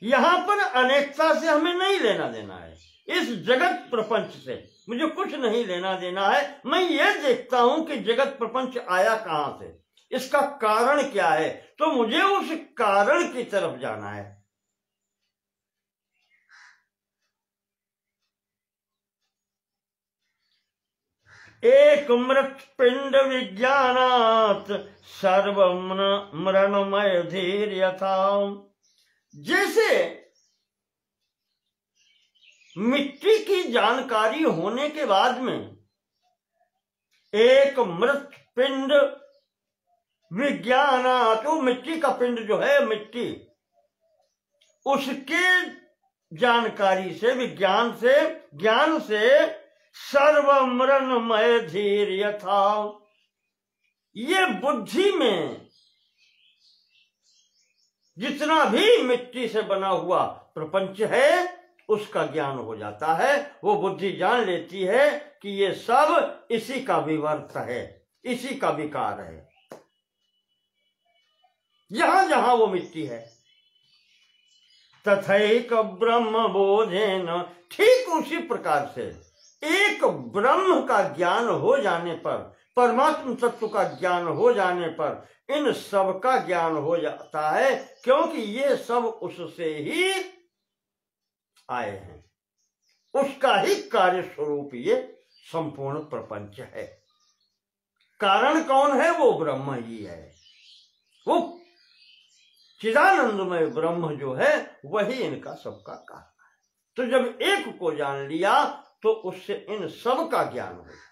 यहां पर अनेकता से हमें नहीं लेना देना है, इस जगत प्रपंच से मुझे कुछ नहीं लेना देना है। मैं ये देखता हूं कि जगत प्रपंच आया कहां से, इसका कारण क्या है, तो मुझे उस कारण की तरफ जाना है। एक मृत पिंड विज्ञानात् सर्व मरणमय धीर यथा। जैसे मिट्टी की जानकारी होने के बाद में एक मृत पिंड विज्ञानात्, तो मिट्टी का पिंड जो है मिट्टी, उसके जानकारी से, विज्ञान से, ज्ञान से सर्व मरणमय धीर यथा, ये बुद्धि में जितना भी मिट्टी से बना हुआ प्रपंच है उसका ज्ञान हो जाता है। वो बुद्धि जान लेती है कि ये सब इसी का विवर्त है, इसी का विकार है, जहां जहां वो मिट्टी है। तथैक ब्रह्म बोधेन, ठीक उसी प्रकार से एक ब्रह्म का ज्ञान हो जाने पर, परमात्म तत्व का ज्ञान हो जाने पर इन सब का ज्ञान हो जाता है, क्योंकि ये सब उससे ही आए हैं, उसका ही कार्य स्वरूप ये संपूर्ण प्रपंच है। कारण कौन है? वो ब्रह्म ही है, वो चिदानंदमय ब्रह्म जो है वही इनका सबका कारण है। तो जब एक को जान लिया तो उससे इन सब का ज्ञान हो जाता है।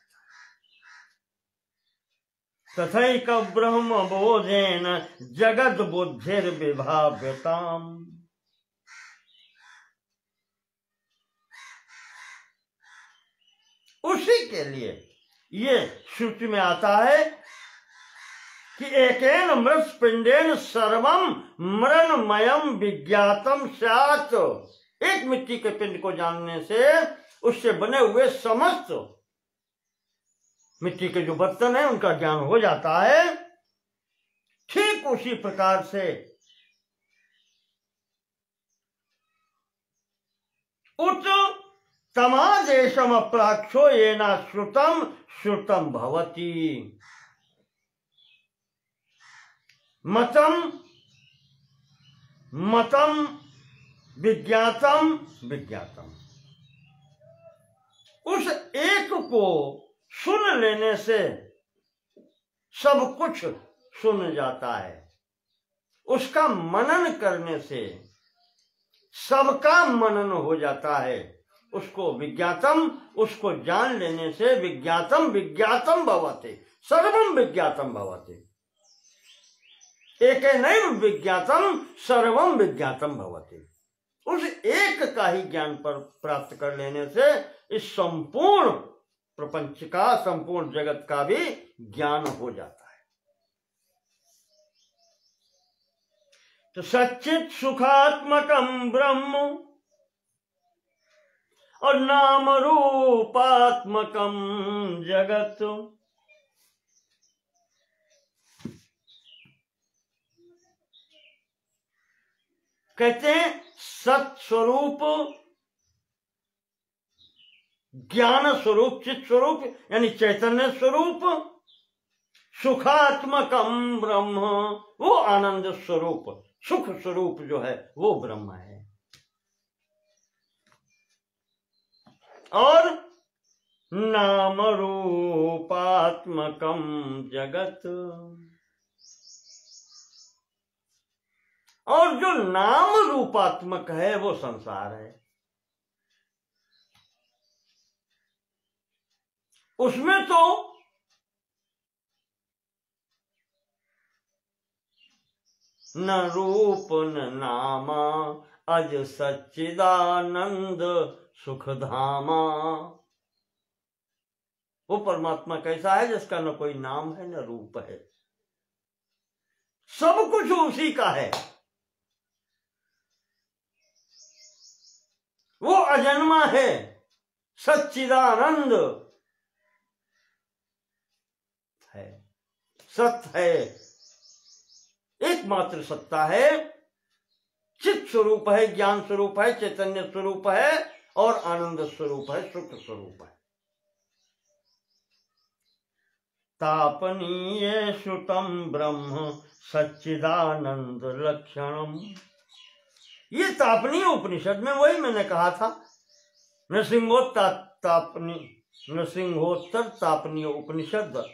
तथैक ब्रह्म बोधेन जगत बुद्धिर विभाव्यताम। उसी के लिए ये श्रुति में आता है कि एकेन मृत पिंडेन सर्वम मरणमयम विज्ञातम स्यात्। एक मिट्टी के पिंड को जानने से उससे बने हुए समस्त मिट्टी के जो बर्तन है उनका ज्ञान हो जाता है। ठीक उसी प्रकार से उत तमादेशम अप्राक्षो येना श्रुतम श्रुतम भवति। मतम मतम विज्ञातम विज्ञातम। उस एक को सुन लेने से सब कुछ सुन जाता है, उसका मनन करने से सबका मनन हो जाता है। उसको विज्ञातम, उसको जान लेने से विज्ञातम विज्ञातम भवते, सर्वम विज्ञातम भवते। एकेनैव विज्ञातम सर्वम विज्ञातम भवते। उस एक का ही ज्ञान पर प्राप्त कर लेने से इस संपूर्ण प्रपंच का, संपूर्ण जगत का भी ज्ञान हो जाता है। तो सच्चित सुखात्मकम ब्रह्म और नाम रूपात्मकम जगत। कहते हैं सत स्वरूप, ज्ञान स्वरूप, चित स्वरूप यानी चैतन्य स्वरूप, सुखात्मकम ब्रह्म वो आनंद स्वरूप, सुख स्वरूप जो है वो ब्रह्म है। और नाम रूपात्मकम जगत, और जो नाम रूपात्मक है वो संसार है। उसमें तो न रूप न नामा अज सच्चिदानंद सुख धामा। वो परमात्मा कैसा है जिसका न कोई नाम है न रूप है, सब कुछ उसी का है। वो अजन्मा है, सच्चिदानंद है, सत्य है, एकमात्र सत्ता है, चित स्वरूप है, ज्ञान स्वरूप है, चैतन्य स्वरूप है और आनंद स्वरूप है, सुख स्वरूप है। तापनीय श्रुतम ब्रह्म सच्चिदानंद लक्षणम। ये तापनीय उपनिषद में वही मैंने कहा था, नृसिंहोत्तर तापनीय उपनिषद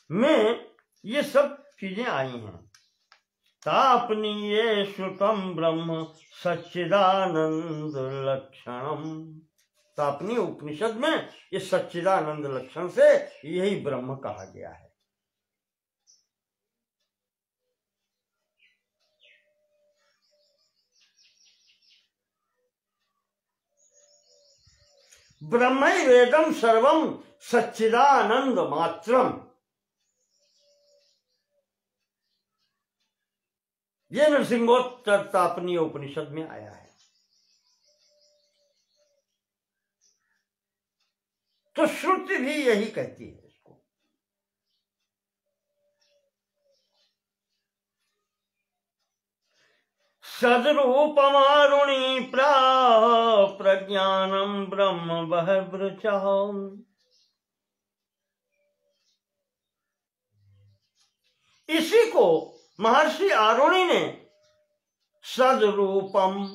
में ये सब चीजें आई हैं। तापनीय श्रुतम ब्रह्म सच्चिदानंद लक्षणम। तापनीय उपनिषद में इस सच्चिदानंद लक्षण से यही ब्रह्म कहा गया है। ब्रह्मैवेदं सर्वं सच्चिदानंद मात्रम। ये नृसिंहोत्तर तापनीय उपनिषद में आया है। तो श्रुति भी यही कहती है इसको। सद्रूपमारुणी प्रज्ञानम ब्रह्म बहिर्वृचः। इसी को महर्षि आरुणि ने सद्रूपम,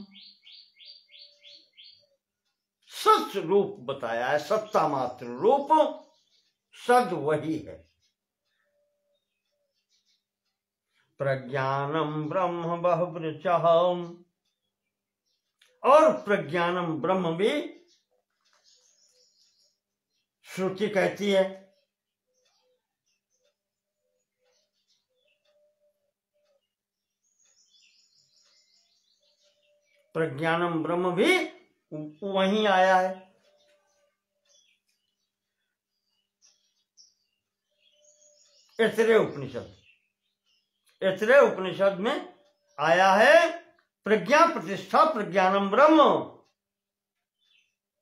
सच रूप बताया है, सत्ता मात्र रूप, सद वही है। प्रज्ञानम ब्रह्म बहुवृचः, और प्रज्ञानम ब्रह्म भी श्रुति कहती है। प्रज्ञानम ब्रह्म भी वहीं आया है। ऐतरेय उपनिषद, ऐतरेय उपनिषद में आया है प्रज्ञा प्रतिष्ठा प्रज्ञानम ब्रह्म,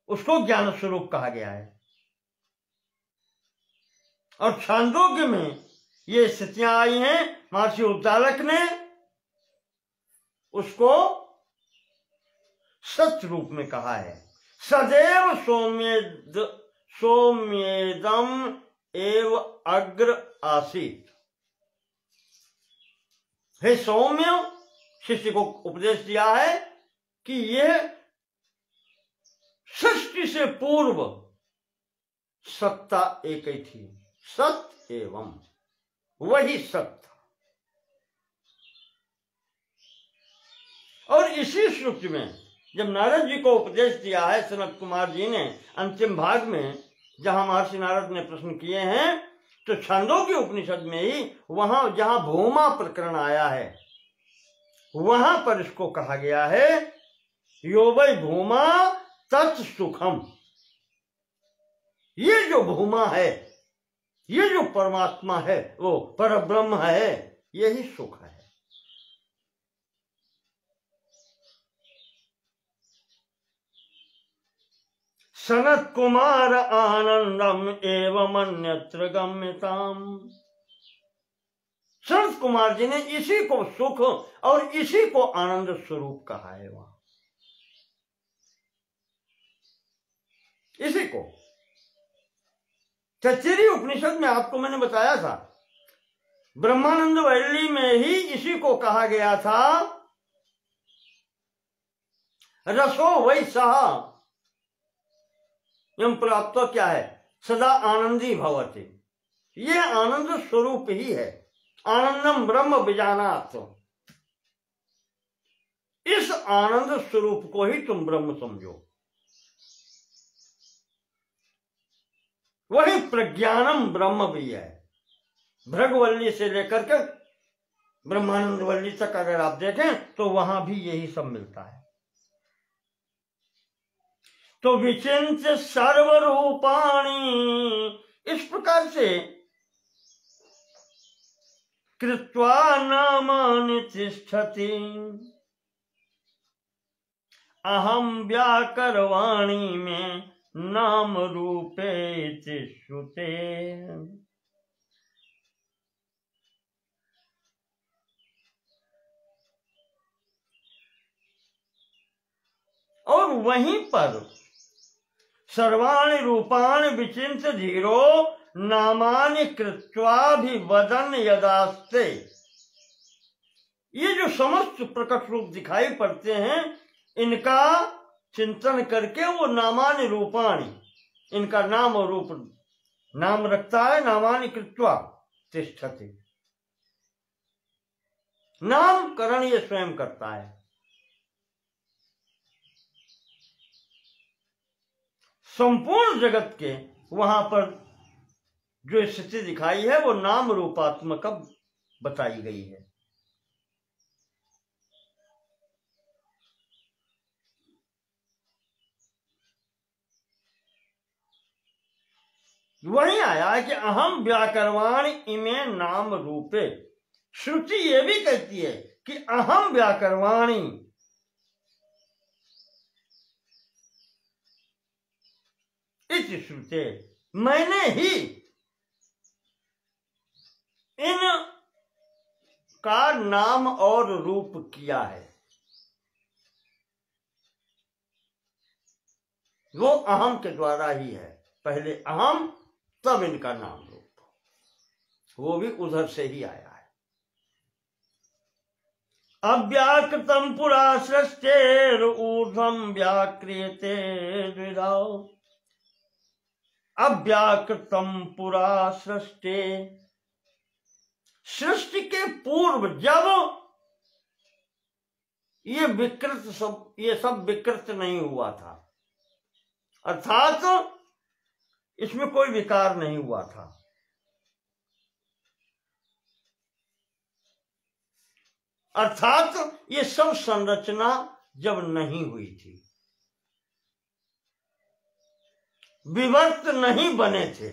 उसको ज्ञान स्वरूप कहा गया है। और छांदोग्य में ये स्थितियां आई हैं, महर्षि उद्दालक ने उसको सत्य रूप में कहा है। सदैव सौम्येदम एव अग्र आसीत। हे सौम्य, शिष्य को उपदेश दिया है कि यह सृष्टि से पूर्व सत्ता एक ही थी, सत्य एवं, वही सत्य। और इसी श्रुति में जब नारद जी को उपदेश दिया है सनत कुमार जी ने अंतिम भाग में, जहां महर्षि नारद ने प्रश्न किए हैं, तो छांदोग्य उपनिषद में ही वहां जहां भूमा प्रकरण आया है, वहां पर इसको कहा गया है यो वै भूमा तत् सुखम। ये जो भूमा है, ये जो परमात्मा है, वो परब्रह्म है, यही सुख है। सनत कुमार आनंदम एवं अन्यत्र गम्यताम। सनत कुमार जी ने इसी को सुख और इसी को आनंद स्वरूप कहा है। वहां इसी को तैत्तिरीय उपनिषद में आपको मैंने बताया था, ब्रह्मानंद वैली में ही इसी को कहा गया था, रसो वै सः यम प्राप्त क्या है, सदा आनंदी भवति। ये आनंद स्वरूप ही है। आनंदम ब्रह्म विजानात्। आनंद स्वरूप को ही तुम ब्रह्म समझो। वही प्रज्ञानम ब्रह्म भी है। भृगवल्ली से लेकर के ब्रह्मानंद वल्ली तक अगर आप देखें तो वहां भी यही सब मिलता है। तो विचिंत्य सर्वरूपाणी, इस प्रकार से कृत्वा नामानि तिष्ठति, अहम व्याकरवाणी में नाम रूपे श्रुते। और वहीं पर सर्वाणि रूपाणि विचिन्त्य धीरो नामानि कृत्वाभिवदन् यदास्ते, ये जो समस्त प्रकट रूप दिखाई पड़ते हैं इनका चिंतन करके वो नामानि रूपाणि, इनका नाम और रूप नाम रखता है। नामानि कृत्वा तिष्ठति, नामकरण ये स्वयं करता है। संपूर्ण जगत के वहां पर जो स्थिति दिखाई है वो नाम रूपात्मक बताई गई है। वही आया है कि अहम व्याकरवाणी इमे नाम रूपे। श्रुति ये भी कहती है कि अहम व्याकरवाणी, इस श्रुते, मैंने ही इन का नाम और रूप किया है। वो अहम के द्वारा ही है। पहले अहम तब इनका नाम रूप, वो भी उधर से ही आया है। अव्याकृतम पुरा सृष्टेर ऊर्ध्वं व्याक्रियते द्विधा, अव्याकृतम पुरा सृष्टि, सृष्टि के पूर्व जब ये सब विकृत नहीं हुआ था, अर्थात इसमें कोई विकार नहीं हुआ था, अर्थात ये सब संरचना जब नहीं हुई थी, विवर्त नहीं बने थे,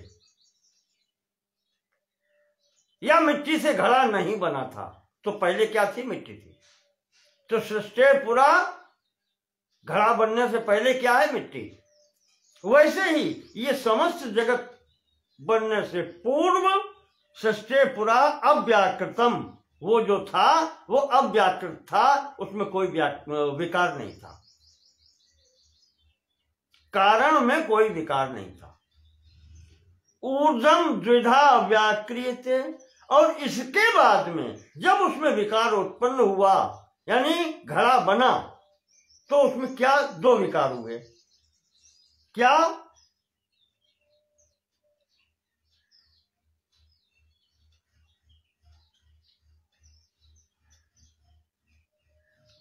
या मिट्टी से घड़ा नहीं बना था, तो पहले क्या थी? मिट्टी थी। तो सृष्टि पूरा घड़ा बनने से पहले क्या है? मिट्टी। वैसे ही ये समस्त जगत बनने से पूर्व सृष्टि पुरा अव्याकृतम, वो जो था वो अव्याकृत था, उसमें कोई विकार नहीं था, कारण में कोई विकार नहीं था। ऊर्ध्वं द्विधा व्याक्रियते, और इसके बाद में जब उसमें विकार उत्पन्न हुआ यानी घड़ा बना, तो उसमें क्या? दो विकार हुए। क्या?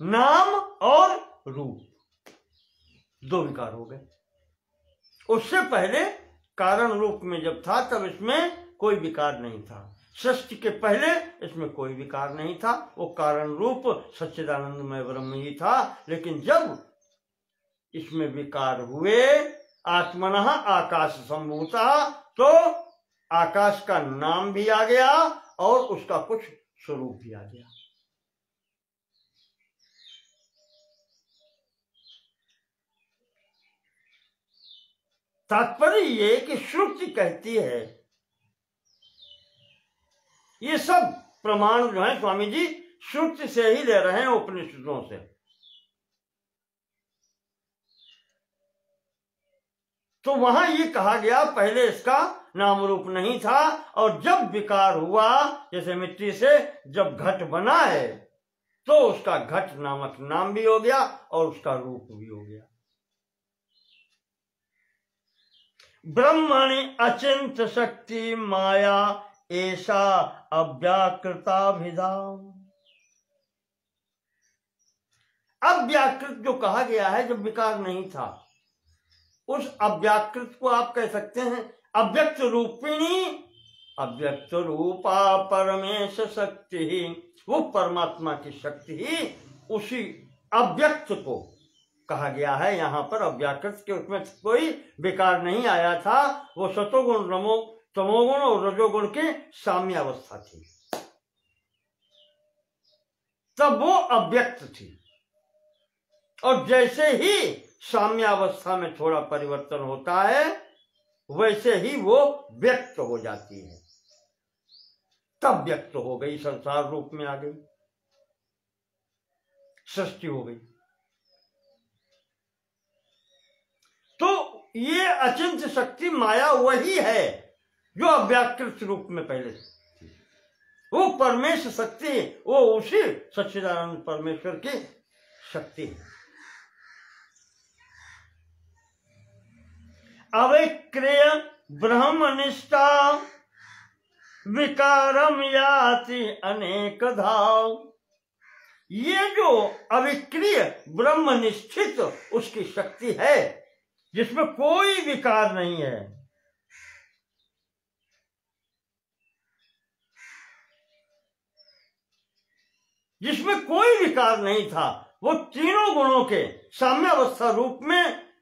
नाम और रूप, दो विकार हो गए। उससे पहले कारण रूप में जब था तब इसमें कोई विकार नहीं था। सृष्टि के पहले इसमें कोई विकार नहीं था, वो कारण रूप सच्चिदानंदमय ब्रह्म ही था। लेकिन जब इसमें विकार हुए, आत्मनः आकाश संभूता, तो आकाश का नाम भी आ गया और उसका कुछ स्वरूप भी आ गया। तात्पर्य ये कि श्रुति कहती है, ये सब प्रमाण जो है स्वामी जी श्रुति से ही ले रहे हैं, उपनिषदों से। तो वहां ये कहा गया पहले इसका नाम रूप नहीं था, और जब विकार हुआ, जैसे मिट्टी से जब घट बना है, तो उसका घट नामक नाम भी हो गया और उसका रूप भी हो गया। ब्रह्मणि अचिंत शक्ति माया ऐसा अव्याकृताभिधा, अव्याकृत जो कहा गया है, जब विकार नहीं था, उस अव्याकृत को आप कह सकते हैं अव्यक्त रूपिणी, अव्यक्त रूपा परमेश शक्ति ही, वो परमात्मा की शक्ति ही उसी अव्यक्त को कहा गया है यहाँ पर। अव्याकृत के उसमें कोई विकार नहीं आया था, वो सतोगुण तमोगुण और रजोगुण की साम्यावस्था थी, तब वो अव्यक्त थी। और जैसे ही साम्यावस्था में थोड़ा परिवर्तन होता है, वैसे ही वो व्यक्त हो जाती है, तब व्यक्त हो गई, संसार रूप में आ गई, सृष्टि हो गई। तो ये अचिंत्य शक्ति माया वही है जो अव्याकृत रूप में पहले थी। वो परमेश्वर शक्ति, वो उसी सच्चिदानंद परमेश्वर की शक्ति है। अविक्रिय ब्रह्मनिष्ठा विकारम याति अनेकधा। ये जो अविक्रिय ब्रह्मनिष्ठित उसकी शक्ति है, जिसमें कोई विकार नहीं है, जिसमें कोई विकार नहीं था, वो तीनों गुणों के साम्यावस्था रूप में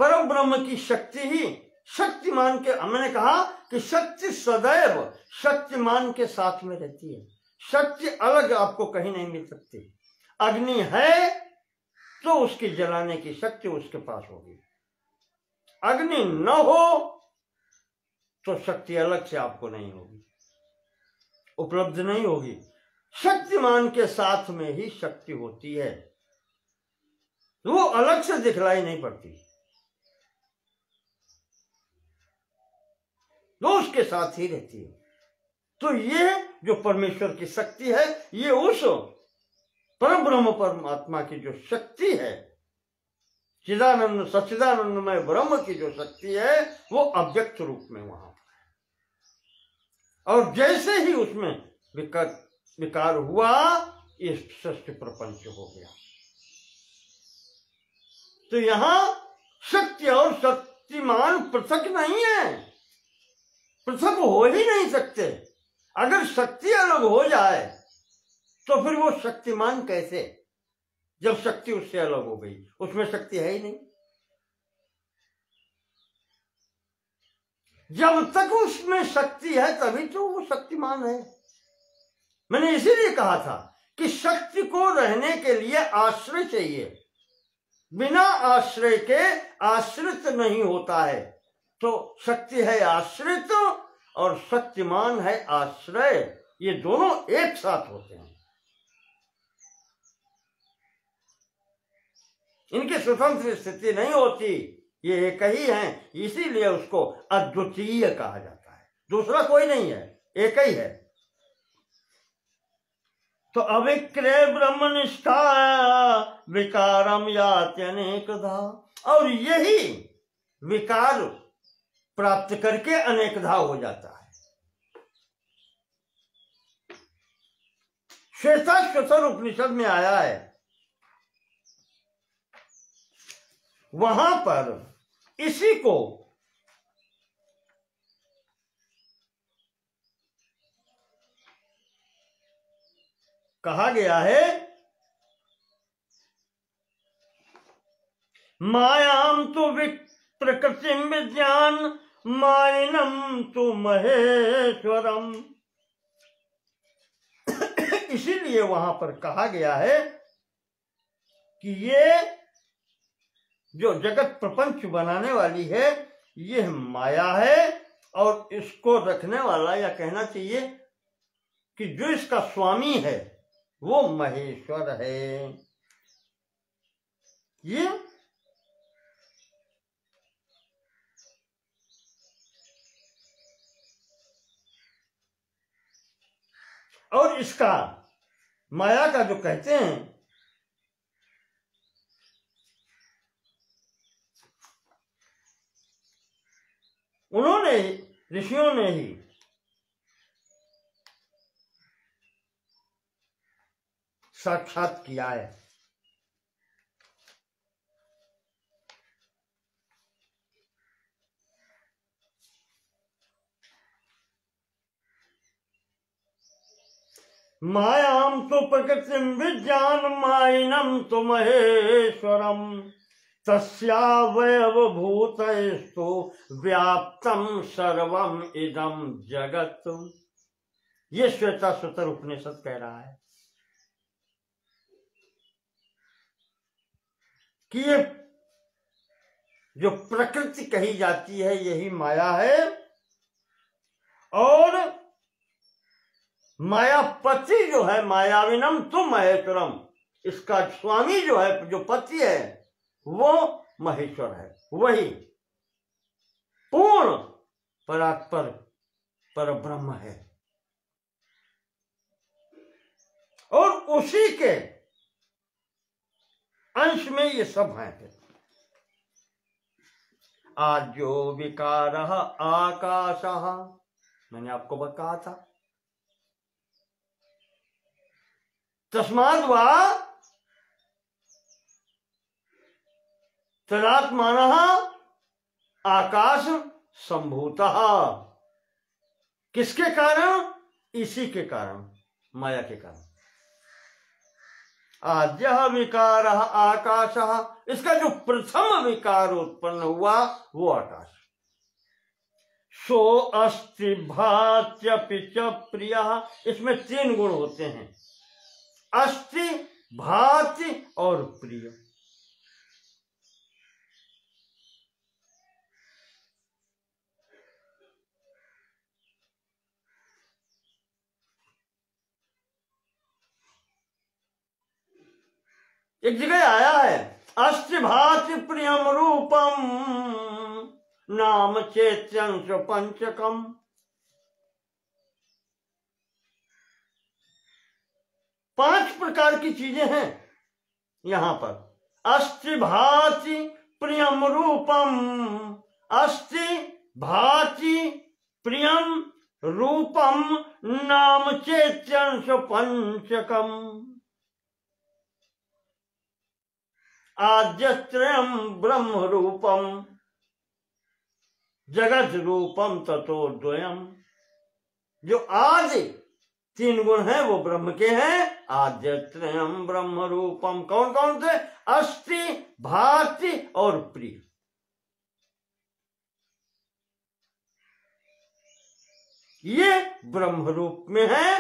परम ब्रह्म की शक्ति ही शक्तिमान के, हमने कहा कि शक्ति सदैव शक्तिमान के साथ में रहती है। शक्ति अलग आपको कहीं नहीं मिल सकती। अग्नि है तो उसकी जलाने की शक्ति उसके पास होगी, अग्नि न हो तो शक्ति अलग से आपको नहीं होगी, उपलब्ध नहीं होगी। शक्तिमान के साथ में ही शक्ति होती है, वो अलग से दिखलाई नहीं पड़ती, वो उसके साथ ही रहती है। तो ये जो परमेश्वर की शक्ति है, ये उस परम ब्रह्म परमात्मा की जो शक्ति है, चिदानंद सच्चिदानंदमय ब्रह्म की जो शक्ति है, वो अव्यक्त रूप में वहां पर है। और जैसे ही उसमें विकार हुआ, ये सृष्टि प्रपंच हो गया। तो यहां शक्ति और शक्तिमान पृथक नहीं है, पृथक हो ही नहीं सकते। अगर शक्ति अलग हो जाए तो फिर वो शक्तिमान कैसे, जब शक्ति उससे अलग हो गई, उसमें शक्ति है ही नहीं। जब तक उसमें शक्ति है तभी तो वो शक्तिमान है। मैंने इसीलिए कहा था कि शक्ति को रहने के लिए आश्रय चाहिए, बिना आश्रय के आश्रित नहीं होता है। तो शक्ति है आश्रित और शक्तिमान है आश्रय, ये दोनों एक साथ होते हैं, इनकी स्वतंत्र स्थिति नहीं होती, ये एक ही है। इसीलिए उसको अद्वितीय कहा जाता है, दूसरा कोई नहीं है, एक ही है। तो अविक्रिय ब्रह्मनिष्ठा विकारम याति अनेकधा, और यही विकार प्राप्त करके अनेकधा हो जाता है। श्वेताश्वतर उपनिषद में आया है, वहां पर इसी को कहा गया है, मायाम तो प्रकृति विज्ञान मायनम तो महेश्वरम। इसीलिए वहां पर कहा गया है कि ये जो जगत प्रपंच बनाने वाली है, ये माया है, और इसको रखने वाला, या कहना चाहिए कि जो इसका स्वामी है, वो महेश्वर है। ये और इसका माया का जो कहते हैं, उन्होंने ऋषियों ने ही साक्षात किया है। मायां तो प्रकृतिं विज्ञान मायिनं तो महेश्वरम तस्यावयव भूतस्तु व्याप्तम सर्वम इदम जगत। ये श्वेताश्वतर उपनिषद कह रहा है कि ये जो प्रकृति कही जाती है यही माया है, और मायापति जो है मायाविनम तुम महेश्वरम, इसका स्वामी जो है, जो पति है, वो महेश्वर है, वही पूर्ण परात्पर पर ब्रह्म है, और उसी के अंश में ये सब हैं। आद्यो विकारः आकाशः, मैंने आपको कहा था, तस्माद् वा तदात्मानः आकाश संभूतः। किसके कारण? इसी के कारण, माया के कारण। आद्यः विकारः आकाशः, इसका जो प्रथम विकार उत्पन्न हुआ वो आकाश। सो अस्ति भात्यपि च प्रियः, इसमें 3 गुण होते हैं, अस्ति, भाति और प्रिय। एक जगह आया है, अस्ति भाति प्रियम रूपम नाम चेत्यंश पंचकम। पांच प्रकार की चीजें हैं यहां पर। अस्ति भाति प्रियम रूपम, अस्ति भाति प्रियम रूपम नाम चेत्यंश पंचकम। आद्यत्रयम् ब्रह्म रूपम जगत रूपम ततो द्वयम्। जो आदि 3 गुण हैं वो ब्रह्म के हैं। आद्यत्रयम् ब्रह्म रूपम, कौन कौन थे? अस्ति, भाति और प्रिय। ये ब्रह्म रूप में है।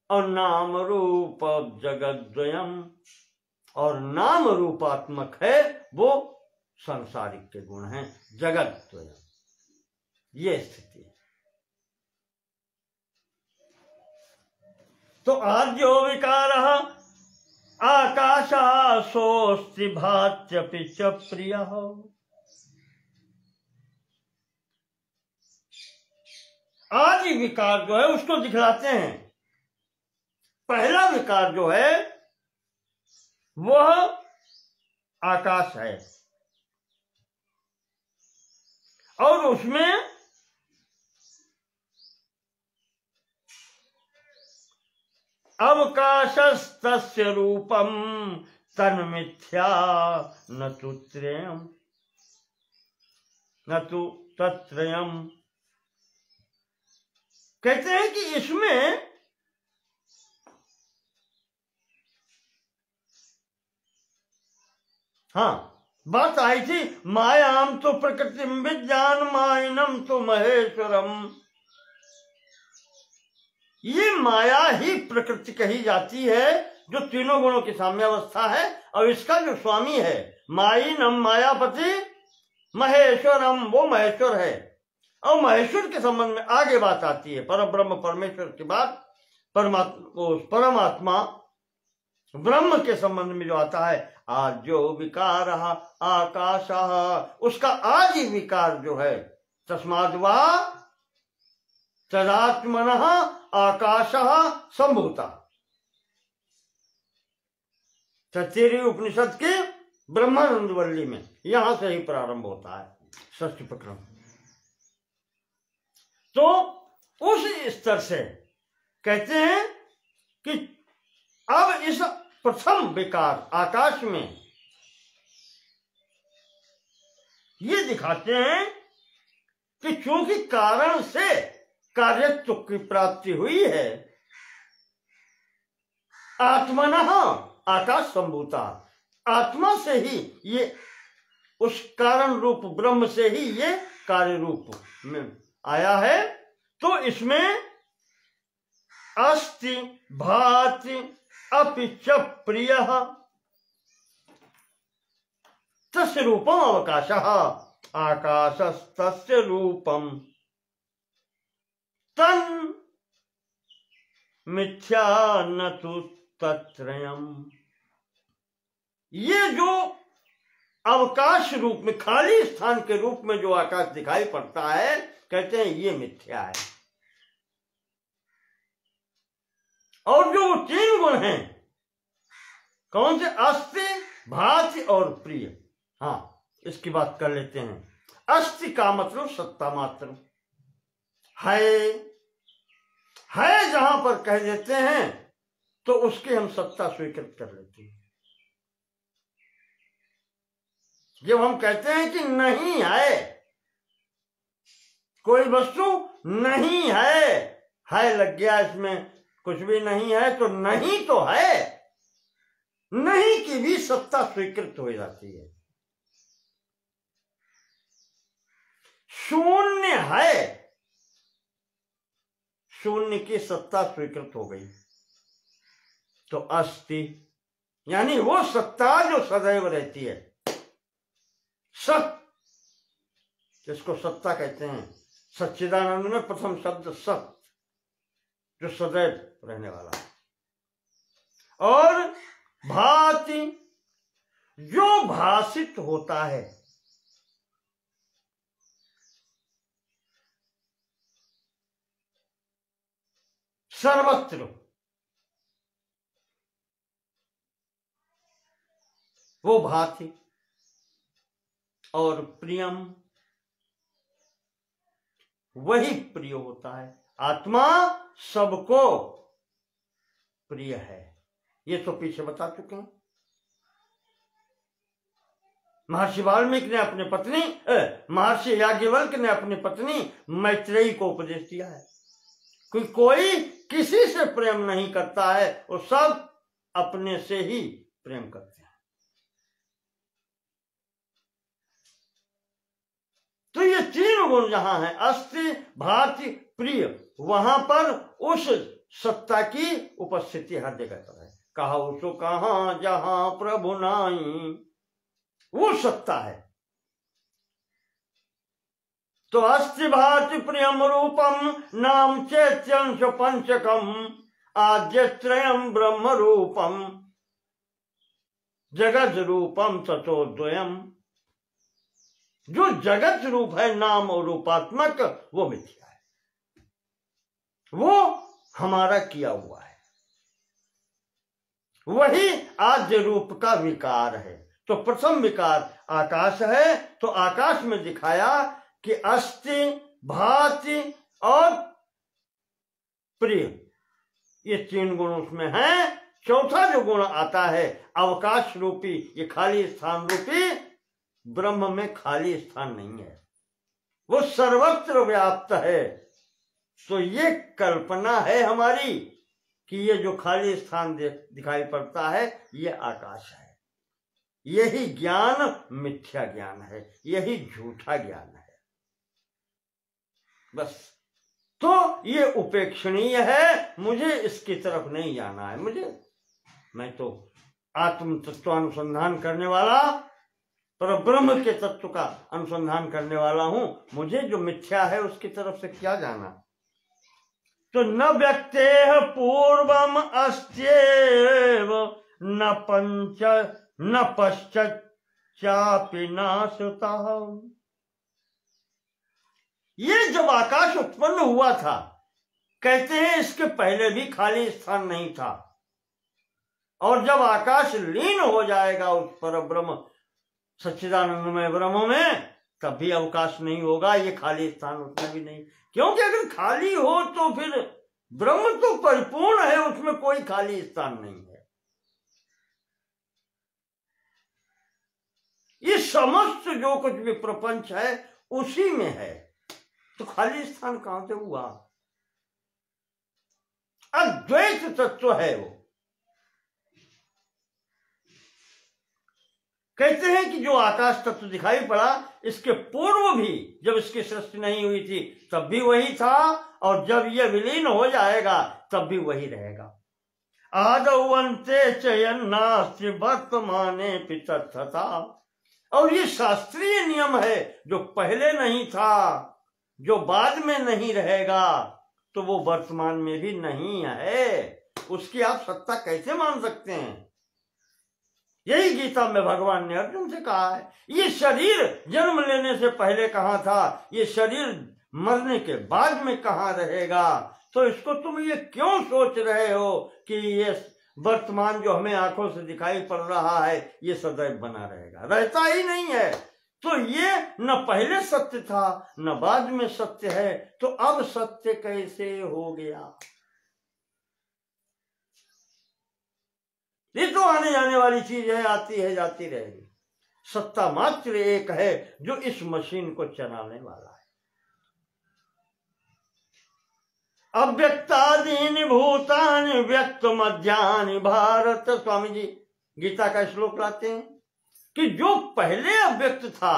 और नाम रूप जगत द्वयम्, और नाम रूपात्मक है वो सांसारिक के गुण हैं, जगत द्वयम्। ये स्थिति है। तो आद्यो विकारः आकाशः सोऽस्ति भात्यपि च प्रियः। आदि विकार जो है उसको दिखलाते हैं। पहला विकार जो है वह आकाश है, और उसमें अवकाशस्तस्य रूपम तन्मिथ्या न तु त्रयम् न तु तत्त्रयम्। कहते हैं कि इसमें बात आई थी, मायाम तो प्रकृति विज्ञान मायनम तो महेश्वरम। ये माया ही प्रकृति कही जाती है, जो तीनों गुणों की साम्यावस्था है। और इसका जो स्वामी है मायिनम मायापति महेश्वरम, वो महेश्वर है। और महेश्वर के संबंध में आगे बात आती है। परब्रह्म परमेश्वर के बाद परमात्मा ब्रह्म के संबंध में जो आता है, आद्यो विकारः आकाशः, उसका आदि विकार जो है तस्माद् वा तदात्मनः आकाशः संभूतः। तैत्तिरीय उपनिषद के ब्रह्मानंद वल्ली में यहां से ही प्रारंभ होता है षष्ठ प्रकरण। तो उस स्तर से कहते हैं कि अब इस प्रथम विकार आकाश में ये दिखाते हैं कि चूंकि कारण से कार्यत्व की प्राप्ति हुई है, आत्मनः आकाश संभूता, आत्मा से ही ये, उस कारण रूप ब्रह्म से ही ये कार्य रूप में आया है। तो इसमें अस्ति भाति अपि च प्रियः तस्य रूपम अवकाशः आकाशस्तस्य रूपम तन् मिथ्या न तु तत्रयम्। ये जो अवकाश रूप में, खाली स्थान के रूप में जो आकाश दिखाई पड़ता है, कहते हैं ये मिथ्या है। और जो वो तीन गुण हैं, कौन से? अस्ति, भाति और प्रिय। हाँ, इसकी बात कर लेते हैं। अस्ति का मतलब सत्ता मात्र है जहां पर कह देते हैं तो उसकी हम सत्ता स्वीकृत कर लेते हैं। जब हम कहते हैं कि नहीं है, कोई वस्तु नहीं है लग गया, इसमें कुछ भी नहीं है, तो नहीं तो है, नहीं की भी सत्ता स्वीकृत हो जाती है। शून्य है, शून्य की सत्ता स्वीकृत हो गई, तो अस्ति यानी वो सत्ता जो सदैव रहती है, सत, जिसको सत्ता कहते हैं। सच्चिदानंद में प्रथम शब्द सत, जो सदैव रहने वाला है। और भाति, जो भासित होता है, सर्वत्र, वो भाति। और प्रियम, वही प्रिय होता है। आत्मा सबको प्रिय है, ये तो पीछे बता चुके हैं। महर्षि वाल्मीकि ने अपनी पत्नी, महर्षि याज्ञवल्क्य ने अपनी पत्नी मैत्रेयी को उपदेश दिया है कि कोई किसी से प्रेम नहीं करता है, वो सब अपने से ही प्रेम करते हैं। तो ये तीन गुण जहां है, अस्ति, भाति, प्रिय, वहां पर उस सत्ता की उपस्थिति हर जगह पर है। कहा उसो कहां जहां प्रभु नाई, वो सत्ता है। तो अस्ति भाति प्रियम रूपम नाम चैत्यंश पंचकम आद्यत्रयम ब्रह्म रूपम जगत रूपम ततोद्वयम। जो जगत रूप है, नाम और रूपात्मक, वो मिथ्या है, वो हमारा किया हुआ है, वही आद्य रूप का विकार है। तो प्रथम विकार आकाश है, तो आकाश में दिखाया कि अस्ति, भाति और प्रिय, ये तीन गुण उसमें हैं। चौथा जो गुण आता है अवकाश रूपी, ये खाली स्थान रूपी, ब्रह्म में खाली स्थान नहीं है, वो सर्वत्र व्याप्त है। तो ये कल्पना है हमारी कि ये जो खाली स्थान दिखाई पड़ता है, ये आकाश है। यही ज्ञान मिथ्या ज्ञान है, यही झूठा ज्ञान है। बस, तो ये उपेक्षणीय है, मुझे इसकी तरफ नहीं जाना है। मैं तो आत्म तत्वानुसंधान करने वाला, पर ब्रह्म के तत्व का अनुसंधान करने वाला हूं। मुझे जो मिथ्या है उसकी तरफ से क्या जाना। तो न व्यक्तेह पूर्वम अस्त्येव न पंच न पश्चापि नाशता। ये जब आकाश उत्पन्न हुआ था, कहते हैं इसके पहले भी खाली स्थान नहीं था, और जब आकाश लीन हो जाएगा उस पर ब्रह्म सच्चिदानंदमय ब्रह्म में, तब भी अवकाश नहीं होगा, ये खाली स्थान उसमें भी नहीं। क्योंकि अगर खाली हो तो फिर ब्रह्म तो परिपूर्ण है, उसमें कोई खाली स्थान नहीं है। ये समस्त जो कुछ भी प्रपंच है उसी में है, तो खाली स्थान कहां से हुआ? अद्वैत तत्व है वो, कहते हैं कि जो आकाश तत्व दिखाई पड़ा, इसके पूर्व भी जब इसकी सृष्टि नहीं हुई थी तब भी वही था, और जब यह विलीन हो जाएगा तब भी वही रहेगा। आदौ अन्ते चयन्नास्ति वर्तमाने पितर्थता। और ये शास्त्रीय नियम है, जो पहले नहीं था, जो बाद में नहीं रहेगा, तो वो वर्तमान में भी नहीं है। उसकी आप सत्ता कैसे मान सकते हैं? यही गीता में भगवान ने अर्जुन से कहा है। ये शरीर जन्म लेने से पहले कहाँ था, ये शरीर मरने के बाद में कहाँ रहेगा? तो इसको तुम ये क्यों सोच रहे हो कि ये वर्तमान जो हमें आंखों से दिखाई पड़ रहा है ये सदैव बना रहेगा? रहता ही नहीं है। तो ये न पहले सत्य था न बाद में सत्य है, तो अब सत्य कैसे हो गया? ये तो आने जाने वाली चीज है, आती है जाती रहेगी। सत्ता मात्र एक है जो इस मशीन को चलाने वाला है। अव्यक्तादीनि भूतानि व्यक्त मध्यानि भारत। स्वामी जी गीता का श्लोक लाते हैं कि जो पहले अव्यक्त था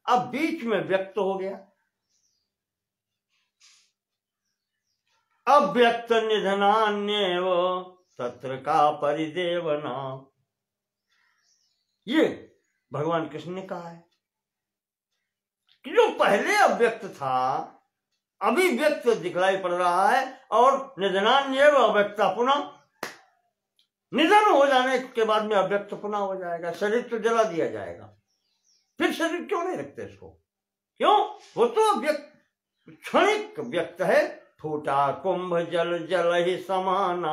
अब बीच में व्यक्त हो गया। अव्यक्त निधनान्येव तत्र का परिदेवना। ये भगवान कृष्ण ने कहा है कि जो पहले अव्यक्त था अभी व्यक्त दिखलाई पड़ रहा है, और निधनान्येव अव्यक्ता पुनः, निधन हो जाने के बाद में अव्यक्त पुनः हो जाएगा। शरीर तो जला दिया जाएगा, फिर शरीर क्यों नहीं रखते इसको? क्यों? वो तो अव्यक्त क्षणिक व्यक्त है। फूटा कुंभ जल जल ही समाना,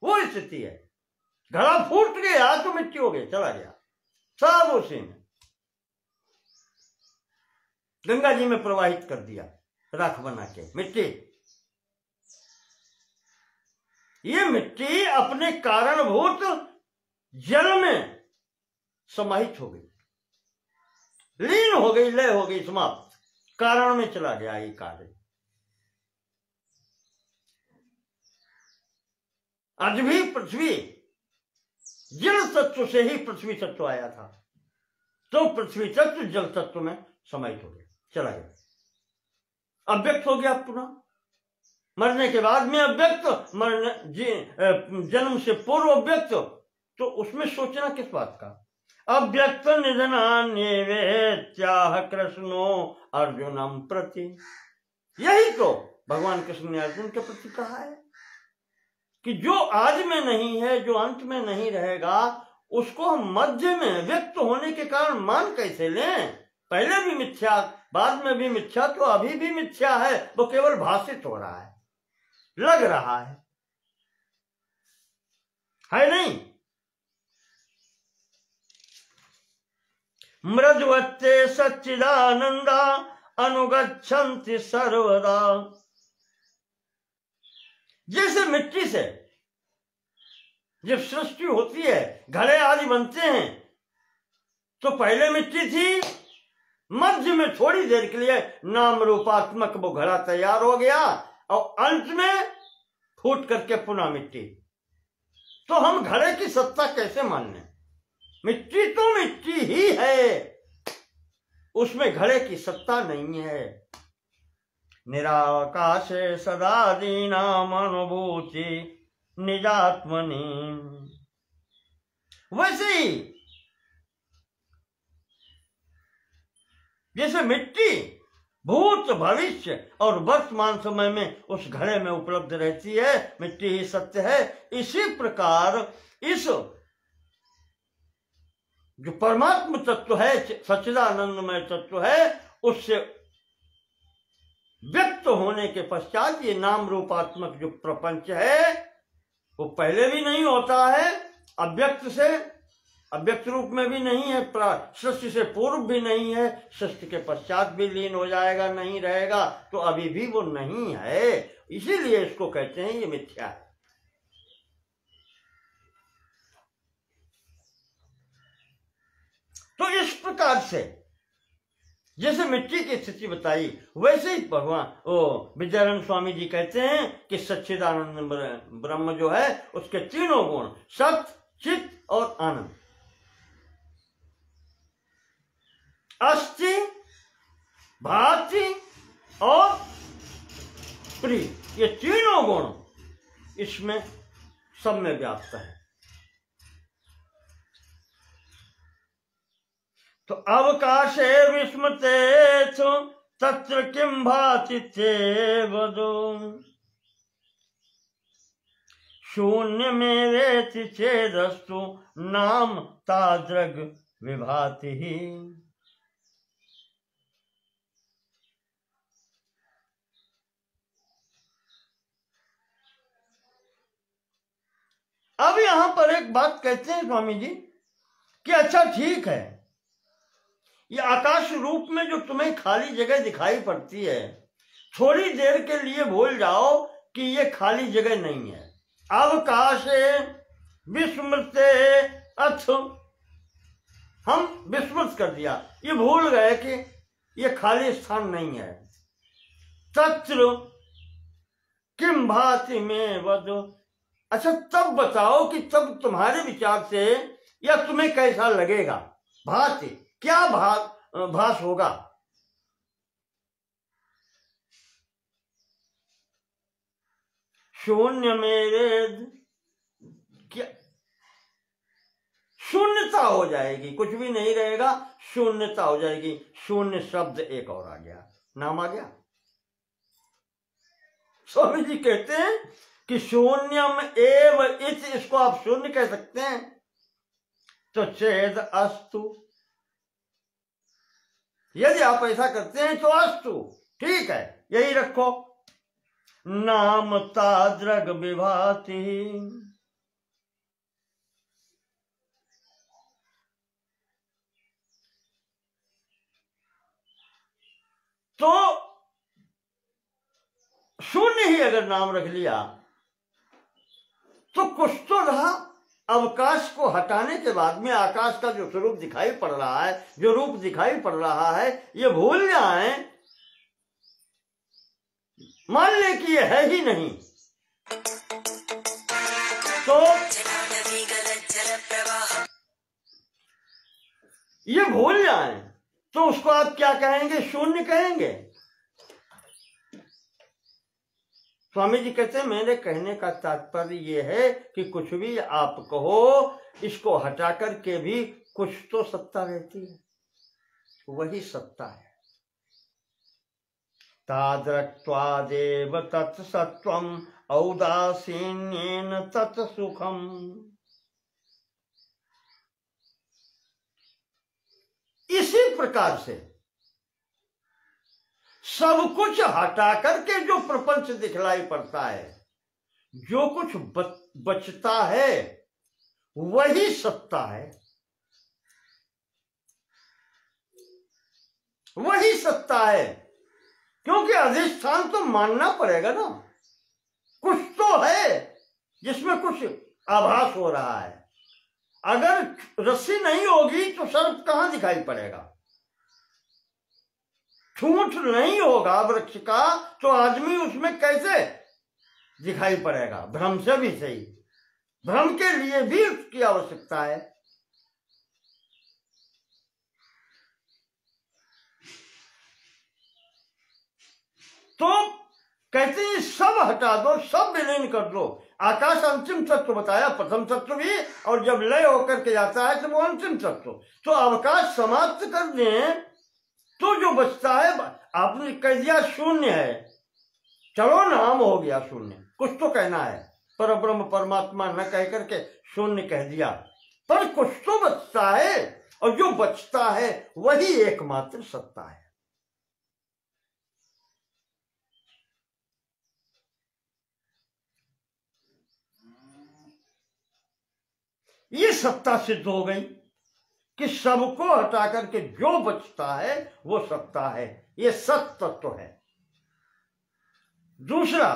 वो स्थिति है। घड़ा फूट गया तो मिट्टी हो गई, चला गया, सब उसी में गंगा जी में प्रवाहित कर दिया राख बना के मिट्टी। ये मिट्टी अपने कारणभूत जल में समाहित हो गई, लीन हो गई, लय हो गई, समाप्त, कारण में चला गया ये कार्य। आज भी पृथ्वी जल तत्व से ही पृथ्वी तत्व आया था, तो पृथ्वी तत्व जल तत्व में समाहित हो गया, चला गया, अव्यक्त हो गया पुनः। मरने के बाद में अव्यक्त, जन्म से पूर्व अव्यक्त, तो उसमें सोचना किस बात का? अव्यक्त निधनान्येवेत्याह कृष्णो अर्जुनम प्रति। यही तो भगवान कृष्ण ने अर्जुन के प्रति कहा है कि जो आज में नहीं है, जो अंत में नहीं रहेगा, उसको हम मध्य में व्यक्त होने के कारण मान कैसे लें? पहले भी मिथ्या, बाद में भी मिथ्या, तो अभी भी मिथ्या है, वो केवल भाषित हो रहा है, लग रहा है नहीं? मृदवत्ते सच्चिदानंदा अनुगच्छन्ति सर्वदा। जैसे मिट्टी से जब सृष्टि होती है, घड़े आदि बनते हैं, तो पहले मिट्टी थी, मध्य में थोड़ी देर के लिए नाम रूपात्मक वो घड़ा तैयार हो गया, और अंत में फूट करके पुनः मिट्टी। तो हम घड़े की सत्ता कैसे मान लें? मिट्टी तो मिट्टी ही है, उसमें घड़े की सत्ता नहीं है। निराकाशे सदादीनाम अनुभूति निजात्मनि। वैसे ही जैसे मिट्टी भूत भविष्य और वर्तमान समय में उस घड़े में उपलब्ध रहती है, मिट्टी ही सत्य है, इसी प्रकार इस जो परमात्म तत्व है, सच्चिदानंदमय तत्व है, उससे व्यक्त होने के पश्चात ये नाम रूपात्मक जो प्रपंच है वो पहले भी नहीं होता है, अव्यक्त से अव्यक्त रूप में भी नहीं है, सृष्टि से पूर्व भी नहीं है, सृष्टि के पश्चात भी लीन हो जाएगा, नहीं रहेगा, तो अभी भी वो नहीं है। इसीलिए इसको कहते हैं ये मिथ्या है। तो इस प्रकार से जैसे मिट्टी की स्थिति बताई, वैसे ही भगवान विद्यारण्य स्वामी जी कहते हैं कि सच्चिदानंद ब्रह्म जो है उसके तीनों गुण, सत्य, चित्त और आनंद, अस्ति, भाति और प्रिय, ये तीनों गुण इसमें सब में व्याप्त है। तो अवकाशे विस्मृतेषु तत्र किं भाति ते वदो, शून्यमेवेति चेदस्तु नाम तादृग् विभाति। अब यहां पर एक बात कहते हैं स्वामी जी कि अच्छा ठीक है, ये आकाश रूप में जो तुम्हें खाली जगह दिखाई पड़ती है, थोड़ी देर के लिए भूल जाओ कि ये खाली जगह नहीं है। अवकाशे विस्मृते अथ, हम विस्मृत कर दिया, ये भूल गए कि ये खाली स्थान नहीं है। तत्र किम भाति में वद, अच्छा तब बताओ कि तब तुम्हारे विचार से या तुम्हें कैसा लगेगा। भाति, क्या भास होगा। शून्य मेरे, क्या शून्यता हो जाएगी, कुछ भी नहीं रहेगा, शून्यता हो जाएगी। शून्य शब्द एक और आ गया, नाम आ गया। स्वामी जी कहते हैं कि शून्यम एव इति, इसको आप शून्य कह सकते हैं। तो चेद अस्तु, यदि आप ऐसा करते हैं तो अस्तु, ठीक है, यही रखो। नाम तादृग विभाति, तो शून्य ही अगर नाम रख लिया तो कुछ तो रहा। अवकाश को हटाने के बाद में आकाश का जो स्वरूप दिखाई पड़ रहा है, जो रूप दिखाई पड़ रहा है, ये भूल जाए, मान ले कि ये है ही नहीं, तो ये भूल जाए तो उसको आप क्या कहेंगे, शून्य कहेंगे। स्वामी जी कहते हैं मेरे कहने का तात्पर्य ये है कि कुछ भी आप कहो, इसको हटा करके भी कुछ तो सत्ता रहती है, वही सत्ता है। तादृक्त्वादेव तत्सत्वम औदासीन्येन तत्सुखम। इसी प्रकार से सब कुछ हटा करके जो प्रपंच दिखलाई पड़ता है, जो कुछ बचता है, वही सत्ता है, वही सत्ता है। क्योंकि अधिष्ठान तो मानना पड़ेगा ना, कुछ तो है जिसमें कुछ आभास हो रहा है। अगर रस्सी नहीं होगी तो सर्प कहां दिखाई पड़ेगा, ठूंठ नहीं होगा वृक्ष का तो आदमी उसमें कैसे दिखाई पड़ेगा। भ्रम से भी सही, भ्रम के लिए भी उसकी आवश्यकता है। तो कहते हैं सब हटा दो, सब विलीन कर दो। आकाश अंतिम तत्व बताया, प्रथम तत्व भी, और जब लय होकर के जाता है तो वो अंतिम तत्व। तो अवकाश समाप्त कर दें तो जो बचता है, आपने कह दिया शून्य है, चलो नाम हो गया शून्य, कुछ तो कहना है। परब्रह्म परमात्मा न कह करके शून्य कह दिया, पर कुछ तो बचता है, और जो बचता है वही एकमात्र सत्ता है। ये सत्ता सिद्ध हो गई कि सबको हटा करके जो बचता है वो सत्ता है, ये सत तत्व है। दूसरा,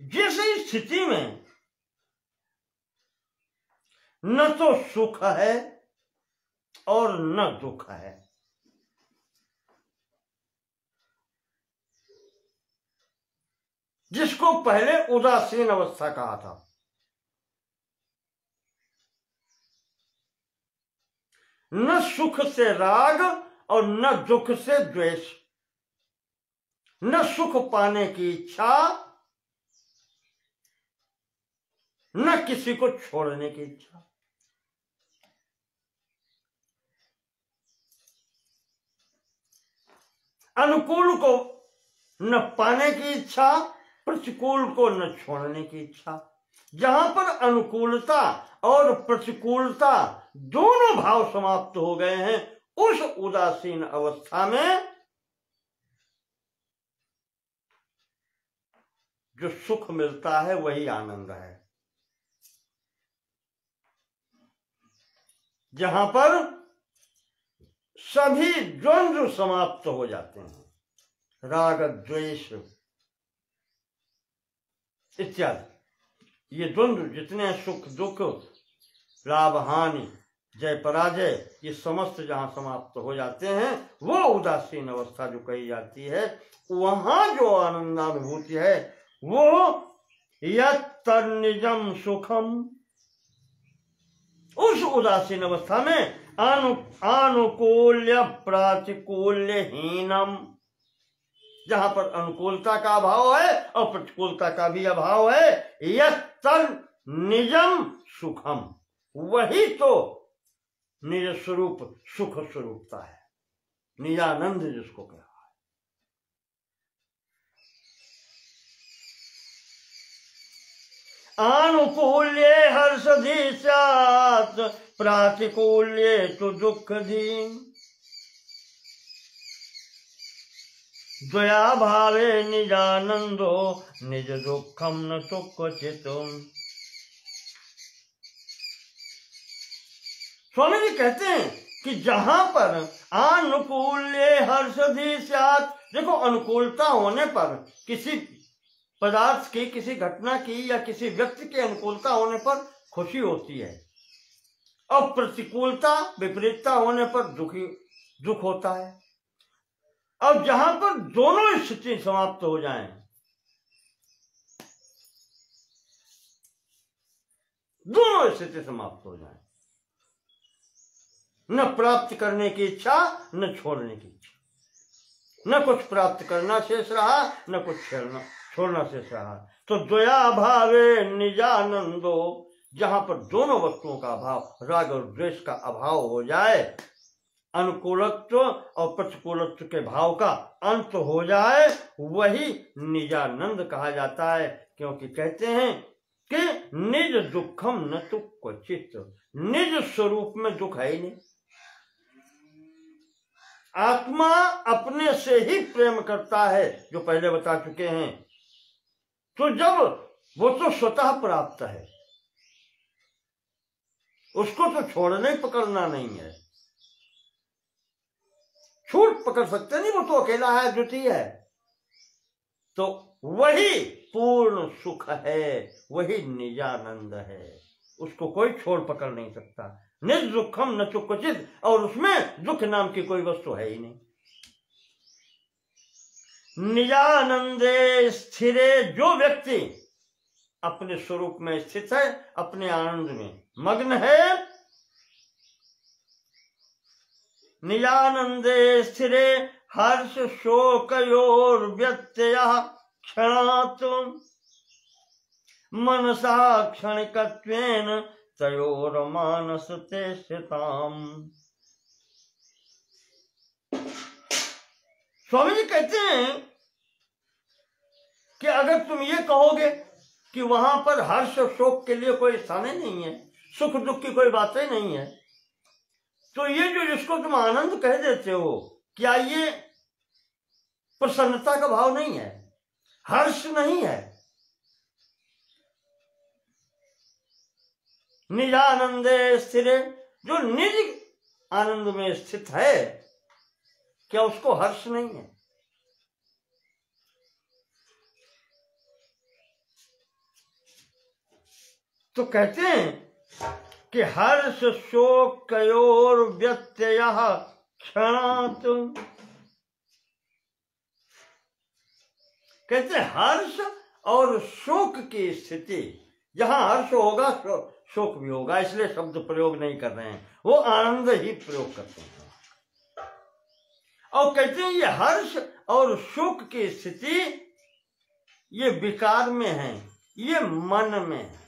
जिस स्थिति में न तो सुख है और न दुख है, जिसको पहले उदासीन अवस्था कहा था, न सुख से राग और न दुख से द्वेष, न सुख पाने की इच्छा, न किसी को छोड़ने की इच्छा। अनुकूल को न पाने की इच्छा, प्रतिकूल को न छोड़ने की इच्छा। जहां पर अनुकूलता और प्रतिकूलता दोनों भाव समाप्त हो गए हैं, उस उदासीन अवस्था में जो सुख मिलता है वही आनंद है। जहां पर सभी द्वंद्व समाप्त हो जाते हैं, राग द्वेष इत्यादि, ये द्वंद्व जितने सुख दुख, लाभ हानि, जय पराजय, ये समस्त जहां समाप्त हो जाते हैं, वो उदासीन अवस्था जो कही जाती है, वहां जो आनंदानुभूति है वो यत्तन्निजम सुखम। उस उदासीन अवस्था में अनुकूल्य प्रतिकूल्य हीनम, जहां पर अनुकूलता का अभाव है और प्रतिकूलता का भी अभाव है, यत्तन्निजम सुखम, वही तो निज स्वरूप सुख स्वरूपता है, निजानंद जिसको कहा। आनुकूल्ये हर्षधि स्यात् प्रातिकूल्ये तु दुःखधि, द्वया भावे निजानंदो निज दुःखम न सुखचित्। स्वामी जी कहते हैं कि जहां पर अनुकूल्ये हर्षधि स्यात्, देखो अनुकूलता होने पर, किसी पदार्थ की, किसी घटना की या किसी व्यक्ति की अनुकूलता होने पर खुशी होती है, और प्रतिकूलता विपरीतता होने पर दुख होता है। अब जहां पर दोनों स्थिति समाप्त हो जाएं, दोनों स्थिति समाप्त हो जाएं, न प्राप्त करने की इच्छा न छोड़ने की इच्छा, न कुछ प्राप्त करना शेष रहा न कुछ छोड़ना शेष रहा, तो द्वया भावे निजानंदो, जहां पर दोनों वस्तुओं का अभाव, राग और द्वेष का अभाव हो जाए, अनुकूलत्व और प्रतिकूलत्व के भाव का अंत हो जाए, वही निजानंद कहा जाता है। क्योंकि कहते हैं कि निज दुखम न तु क्वचित, निज स्वरूप में दुख है ही नहीं। आत्मा अपने से ही प्रेम करता है, जो पहले बता चुके हैं। तो जब वो तो स्वतः प्राप्त है, उसको तो छोड़ने पकड़ना नहीं है, छूट पकड़ सकते नहीं, वो तो अकेला है, द्वितीय है। तो वही पूर्ण सुख है, वही निजानंद है, उसको कोई छोड़ पकड़ नहीं सकता। निज दुखम न तु क्वचित्, और उसमें दुख नाम की कोई वस्तु है ही नहीं। निजानंदे स्थिरे, जो व्यक्ति अपने स्वरूप में स्थित है, अपने आनंद में मग्न है, निजानंदे स्थिरे हर्ष शोकयोर व्यत्ययः क्षणात् मनसा क्षणिकत्वेन तयोर मानसते स्थिताम्। स्वामी जी कहते हैं कि अगर तुम ये कहोगे कि वहां पर हर्ष और शोक के लिए कोई स्थान ही नहीं है, सुख दुख की कोई बातें नहीं है, तो ये जो जिसको तुम आनंद कह देते हो, क्या ये प्रसन्नता का भाव नहीं है, हर्ष नहीं है? निजानंदे स्थिरे, जो निज आनंद में स्थित है, क्या उसको हर्ष नहीं है? तो कहते हैं कि हर्ष शोक कयोर व्यत्ययः क्षणात्, कहते हैं हर्ष और शोक की स्थिति जहां हर्ष होगा शोक भी होगा, इसलिए शब्द प्रयोग नहीं कर रहे हैं, वो आनंद ही प्रयोग करते हैं। और कहते हैं ये हर्ष और शोक की स्थिति ये विकार में है, ये मन में है।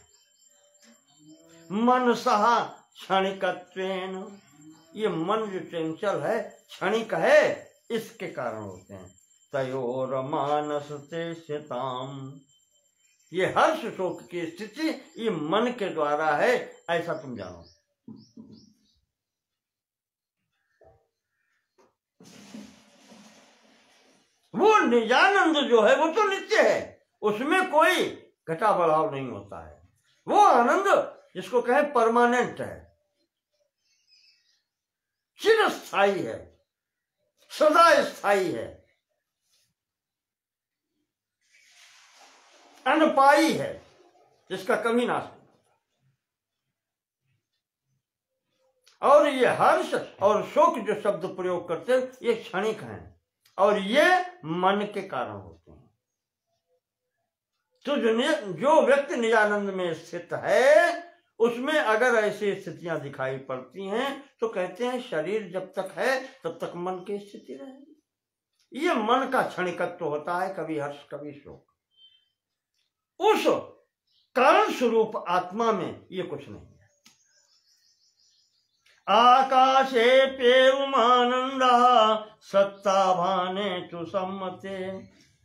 मनसः क्षणिकत्वेन, ये मन जो चंचल है, क्षणिक है, इसके कारण होते हैं। तयोर मानसते स्थिताम, ये हर्ष शोक की स्थिति ये मन के द्वारा है, ऐसा तुम जानो। वो निजानंद जो है वो तो नित्य है, उसमें कोई घटा बढ़ाव नहीं होता है। वो आनंद जिसको कहें परमानेंट है, चिरस्थायी है, सदा स्थायी है, अनपाई है, जिसका कभी नाश नहीं। और ये हर्ष और शोक जो शब्द प्रयोग करते हैं ये क्षणिक हैं और ये मन के कारण होते हैं। तो जो व्यक्ति निजानंद में स्थित है उसमें अगर ऐसी स्थितियां दिखाई पड़ती हैं तो कहते हैं शरीर जब तक है तब तक मन की स्थिति रहेगी। ये मन का क्षणिकत्व होता है, कभी हर्ष कभी शोक। उस कारण स्वरूप आत्मा में ये कुछ नहीं है। आकाशे प्येवमानंद सत्ताभाने तु सम्मते,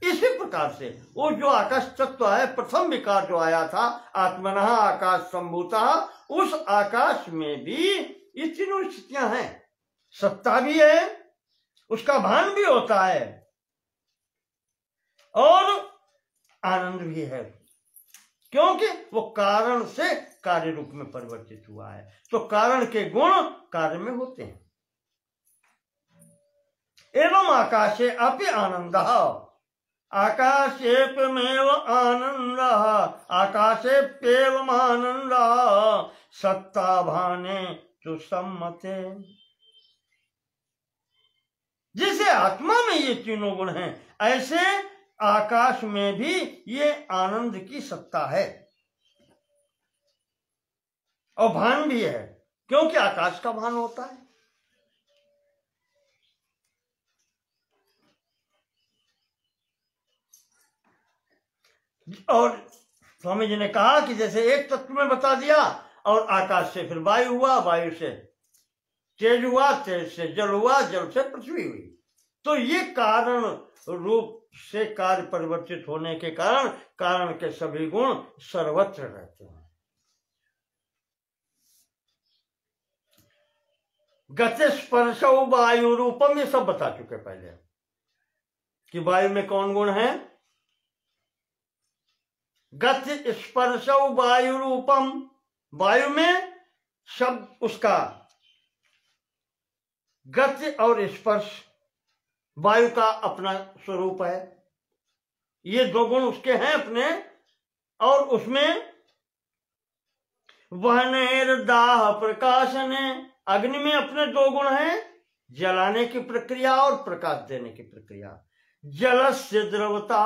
इसी प्रकार से वो जो आकाश तत्व है, प्रथम विकार जो आया था आत्मनः आकाश संभूता, उस आकाश में भी ये तीनों स्थितियां हैं। सत्ता भी है, उसका भान भी होता है और आनंद भी है, क्योंकि वो कारण से कार्य रूप में परिवर्तित हुआ है। तो कारण के गुण कार्य में होते हैं। एवं आकाशे अपि आनंदः, आकाशेप्यमेव आनंदः, आकाशेप्येवम् आनंदः सत्ताभाने तु सम्मते। जैसे आत्मा में ये तीनों गुण हैं, ऐसे आकाश में भी ये आनंद की सत्ता है और भान भी है, क्योंकि आकाश का भान होता है। और स्वामी जी ने कहा कि जैसे एक तत्व में बता दिया और आकाश से फिर वायु हुआ, वायु से तेज हुआ, तेज से जल हुआ, जल से पृथ्वी हुई। तो ये कारण रूप से कार्य परिवर्तित होने के कारण कारण के सभी गुण सर्वत्र रहते हैं। गति स्पर्श वायु रूपम, ये सब बता चुके पहले कि वायु में कौन गुण है। गति स्पर्श वायु रूपम, वायु में शब्द उसका गति और स्पर्श वायु का अपना स्वरूप है, ये दो गुण उसके हैं अपने। और उसमें वहनेर दाह प्रकाशने, अग्नि में अपने दो गुण हैं, जलाने की प्रक्रिया और प्रकाश देने की प्रक्रिया। जलस्य द्रवता,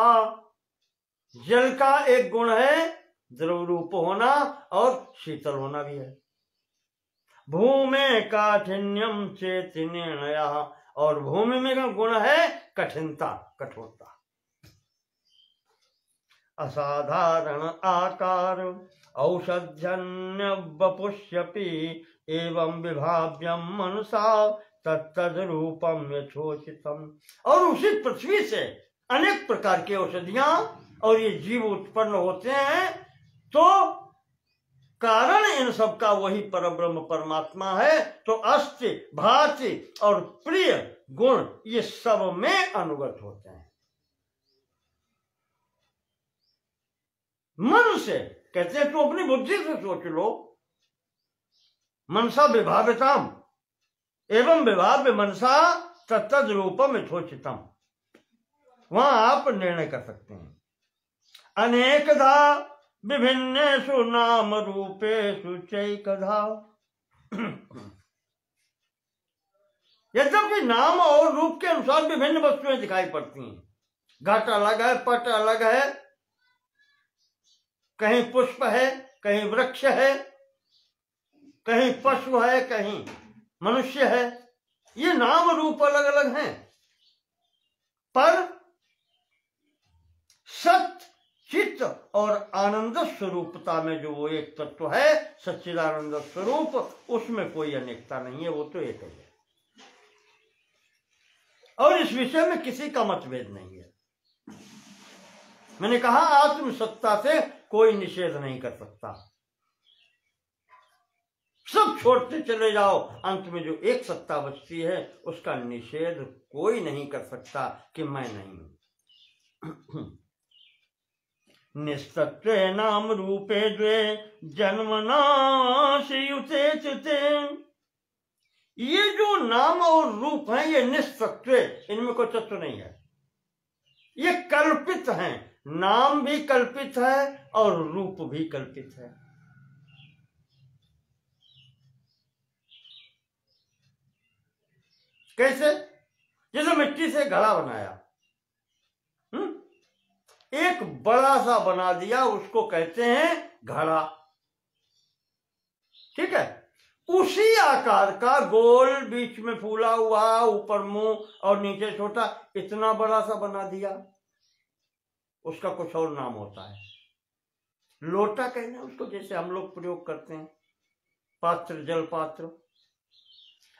जल का एक गुण है द्रव रूप होना और शीतल होना भी है। भूमि काठिन्यम चेतिनिर्णयः, और भूमि में का गुण है कठिनता, कठोरता। असाधारण आकार औषध्यन्य वपुष्यपि एवं विभाव्यम मनसा तत्तद रूपम यथोचितम। और उसी पृथ्वी से अनेक प्रकार की औषधियां और ये जीव उत्पन्न होते हैं, तो कारण इन सब का वही परब्रह्म परमात्मा है। तो अस्ति भाति और प्रिय गुण ये सब में अनुगत होते हैं। मन से कहते हैं तो अपनी बुद्धि से सोच लो। मनसा विभाव्यताम एवं विभाव्य मनसा तत्तद रूपम यथोचितम, वहां आप निर्णय कर सकते हैं। अनेकधा विभिन्नेषु नाम रूपेषु चैकधा, यद्यपि नाम और रूप के अनुसार विभिन्न वस्तुएं दिखाई पड़ती हैं। घट अलग है, पट अलग है, कहीं पुष्प है, कहीं वृक्ष है, कहीं पशु है, कहीं मनुष्य है। ये नाम रूप अलग अलग हैं, पर सत्य, चित्त और आनंद स्वरूपता में जो वो एक तत्व है, सच्चिदानंद स्वरूप, उसमें कोई अनेकता नहीं है, वो तो एक है। और इस विषय में किसी का मतभेद नहीं है। मैंने कहा आत्म सत्ता से कोई निषेध नहीं कर सकता। सब छोड़ते चले जाओ, अंत में जो एक सत्ता बचती है उसका निषेध कोई नहीं कर सकता कि मैं नहीं हूं। निस्तत्व नाम रूपे द्वे जन्मनाश युते च्युते। ये जो नाम और रूप हैं ये निस्तत्व, इनमें कोई तत्व नहीं है, ये कल्पित हैं। नाम भी कल्पित है और रूप भी कल्पित है। कैसे? जैसे मिट्टी से घड़ा बनाया, एक बड़ा सा बना दिया, उसको कहते हैं घड़ा, ठीक है। उसी आकार का गोल, बीच में फूला हुआ, ऊपर मुंह और नीचे छोटा, इतना बड़ा सा बना दिया, उसका कुछ और नाम होता है। लोटा कहना उसको, जैसे हम लोग प्रयोग करते हैं, पात्र, जल पात्र।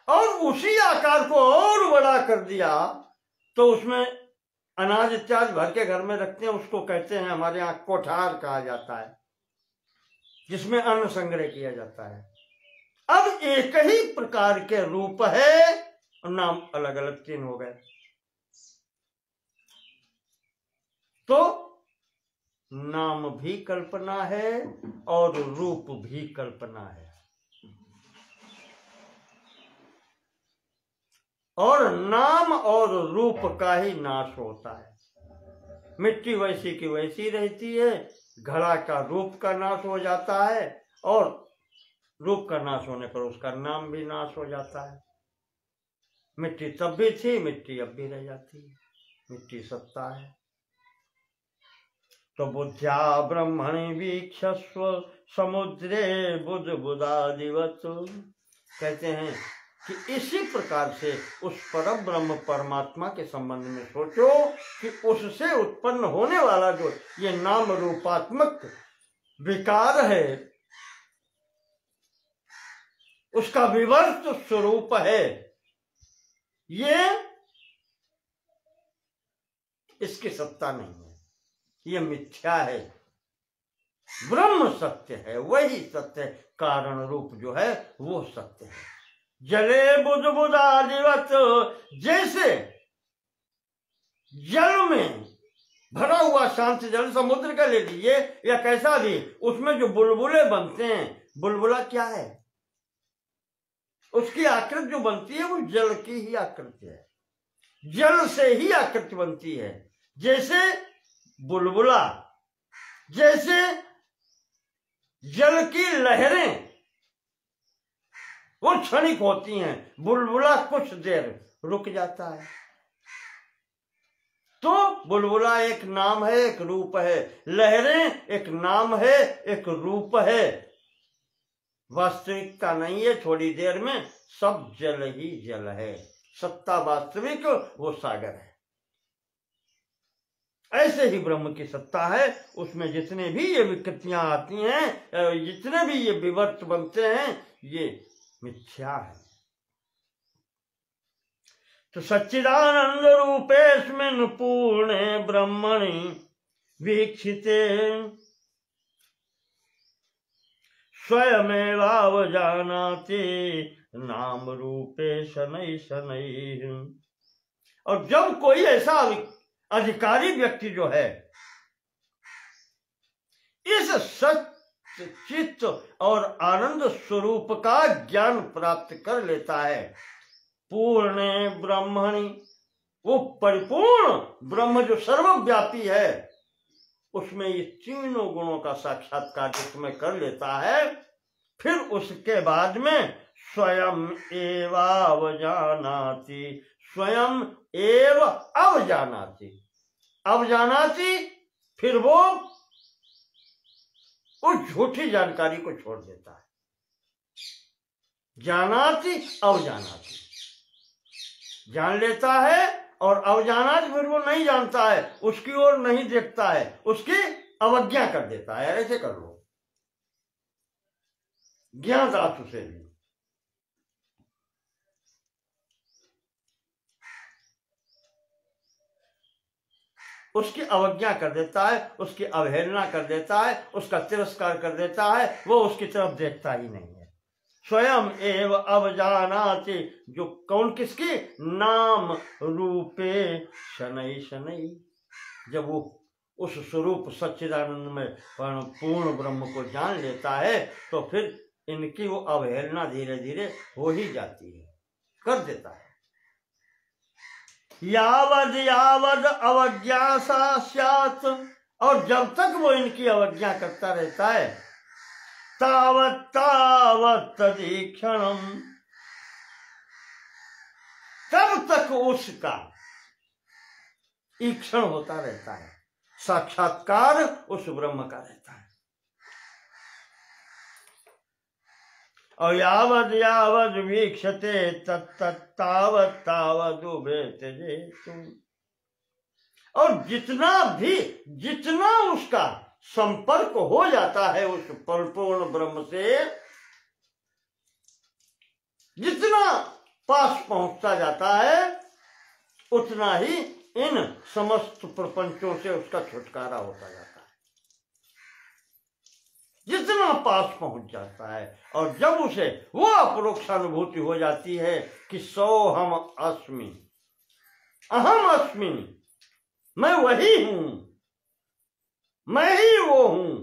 और उसी आकार को और बड़ा कर दिया तो उसमें अनाज इत्यादि भर के घर में रखते हैं, उसको कहते हैं, हमारे यहाँ कोठार कहा जाता है, जिसमें अन्न संग्रह किया जाता है। अब एक ही प्रकार के रूप है और नाम अलग अलग तीन हो गए। तो नाम भी कल्पना है और रूप भी कल्पना है। और नाम और रूप का ही नाश होता है। मिट्टी वैसी की वैसी रहती है, घड़ा का रूप का नाश हो जाता है और रूप का नाश होने पर उसका नाम भी नाश हो जाता है। मिट्टी तब भी थी, मिट्टी अब भी रह जाती है, मिट्टी सत्ता है। तो बुद्ध्या ब्रह्मणि वीक्षस्व समुद्रे बुध बुधादिवत। कहते हैं कि इसी प्रकार से उस परम ब्रह्म परमात्मा के संबंध में सोचो कि उससे उत्पन्न होने वाला जो ये नाम रूपात्मक विकार है, उसका विवर्त स्वरूप है, ये इसकी सत्ता नहीं है, ये मिथ्या है। ब्रह्म सत्य है, वही सत्य है, कारण रूप जो है वो सत्य है। जले बुध बुधादिवत, जैसे जल में भरा हुआ शांत जल, समुद्र का ले लीजिए या कैसा भी, उसमें जो बुलबुले बनते हैं, बुलबुला क्या है? उसकी आकृति जो बनती है वो जल की ही आकृति है, जल से ही आकृति बनती है। जैसे बुलबुला, जैसे जल की लहरें वो क्षणिक होती हैं, बुलबुला कुछ देर रुक जाता है। तो बुलबुला एक नाम है, एक रूप है, लहरें एक नाम है, एक रूप है, वास्तविकता नहीं है। थोड़ी देर में सब जल ही जल है, सत्ता वास्तविक वो सागर है। ऐसे ही ब्रह्म की सत्ता है, उसमें जितने भी ये विकृतियां आती हैं, जितने भी ये विवर्त बनते हैं, ये मिथ्या है। तो सच्चिदानंद रूपेस्मिन् पूर्णे ब्रह्मणि वीक्षिते स्वयमेवावजानाति नाम रूपे शनैः शनैः। और जब कोई ऐसा अधिकारी व्यक्ति जो है इस सत्य, चित्त और आनंद स्वरूप का ज्ञान प्राप्त कर लेता है, पूर्ण ब्रह्मणि, वो परिपूर्ण ब्रह्म जो सर्वव्यापी है, उसमें ये तीनों गुणों का साक्षात्कार जिसमें कर लेता है, फिर उसके बाद में स्वयं एवावजानाति, स्वयं एव अवजानाति, अवजानाति, फिर वो उस झूठी जानकारी को छोड़ देता है। जानाति अवजानाति, जान लेता है और अवजानाति फिर वो नहीं जानता है, उसकी ओर नहीं देखता है, उसकी अवज्ञा कर देता है। ऐसे कर लो, ज्ञान धातु से भी। उसकी अवज्ञा कर देता है, उसकी अवहेलना कर देता है, उसका तिरस्कार कर देता है, वो उसकी तरफ देखता ही नहीं है। स्वयं एव अवजानाति, जो कौन किसकी? नाम रूपे शनै शनै। जब वो उस स्वरूप सच्चिदानंद में पूर्ण ब्रह्म को जान लेता है तो फिर इनकी वो अवहेलना धीरे धीरे हो ही जाती है, कर देता है। यावद यावद अवज्ञा सा स्यात्, और जब तक वो इनकी अवज्ञा करता रहता है, तावत तावत तदीक्षणम, तब तक उसका ईक्षण होता रहता है, साक्षात्कार उस ब्रह्म का रहता है। और यावद यावद वीक्षते तत्तावत तावद उभेत्यजेतु, और जितना उसका संपर्क हो जाता है उस परिपूर्ण ब्रह्म से, जितना पास पहुंचता जाता है, उतना ही इन समस्त प्रपंचों से उसका छुटकारा होता जाता है। जितना पास पहुंच जाता है, और जब उसे वो अपरोक्षानुभूति हो जाती है कि सोहम अस्मि, अहम अस्मि, मैं वही हूं, मैं ही वो हूं,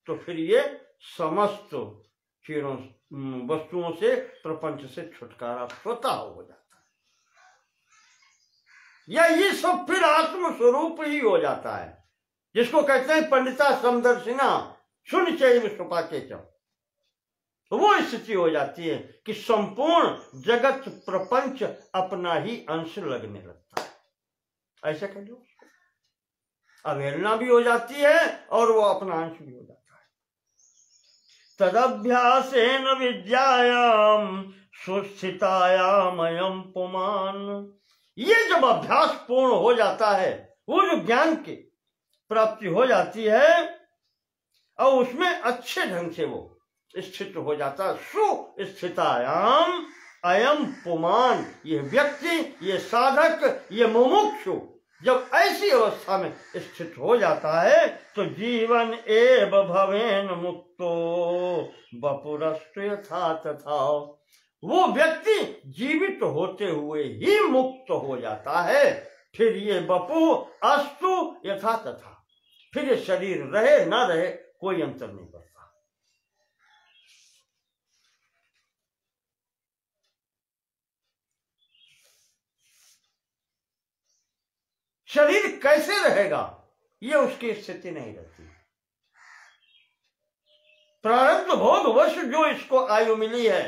तो फिर ये समस्त चीजों वस्तुओं से, प्रपंच से छुटकारा स्वतः हो जाता है, या ये सब फिर आत्म स्वरूप ही हो जाता है, जिसको कहते हैं पंडिता समदर्शिना शून्य चैव सुपाके च। तो वो स्थिति हो जाती है कि संपूर्ण जगत प्रपंच अपना ही अंश लगने लगता है। ऐसा कह लो, अवहेलना भी हो जाती है और वो अपना अंश भी हो जाता है। तदभ्यासेन विद्यायाम सुस्थितायाम अयम पुमान, ये जब अभ्यास पूर्ण हो जाता है, वो जो ज्ञान की प्राप्ति हो जाती है और उसमें अच्छे ढंग से वो स्थित हो जाता है। सुस्थितायाम अयम पुमान, ये व्यक्ति, ये साधक, ये मुमुक्षु जब ऐसी अवस्था में स्थित हो जाता है तो जीवन एव भवेन मुक्तो वपुरस्तु यथा तथा, वो व्यक्ति जीवित होते हुए ही मुक्त हो जाता है। फिर ये वपु अस्तु यथा तथा, फिर ये शरीर रहे ना रहे कोई अंतर नहीं पड़ता। शरीर कैसे रहेगा ये उसकी स्थिति नहीं रहती। प्रारब्ध भोग वश जो इसको आयु मिली है,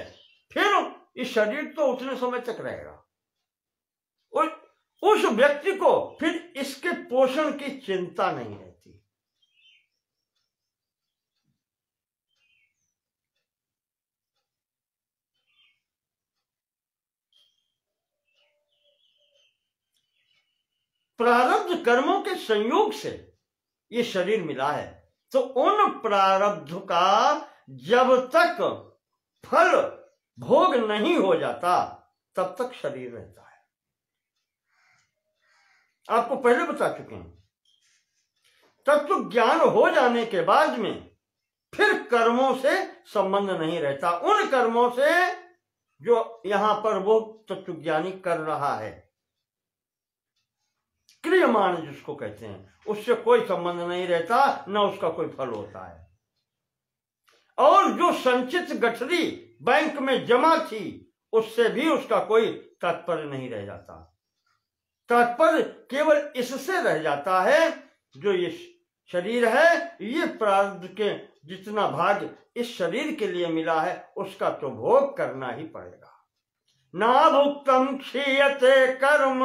फिर इस शरीर तो उतने समय तक रहेगा। उस व्यक्ति को फिर इसके पोषण की चिंता नहीं रहती। प्रारब्ध कर्मों के संयोग से ये शरीर मिला है, तो उन प्रारब्ध का जब तक फल भोग नहीं हो जाता तब तक शरीर रहता है। आपको पहले बता चुके हैं, तत्व ज्ञान हो जाने के बाद में फिर कर्मों से संबंध नहीं रहता। उन कर्मों से जो यहां पर वो तत्वज्ञानी कर रहा है, क्रियमाण जिसको कहते हैं, उससे कोई संबंध नहीं रहता, न उसका कोई फल होता है। और जो संचित गठरी बैंक में जमा थी, उससे भी उसका कोई तात्पर्य नहीं रह जाता। तात्पर्य केवल इससे रह जाता है जो ये शरीर है, ये प्रारब्ध के जितना भाग इस शरीर के लिए मिला है उसका तो भोग करना ही पड़ेगा। ना भुक्तम क्षीयते कर्म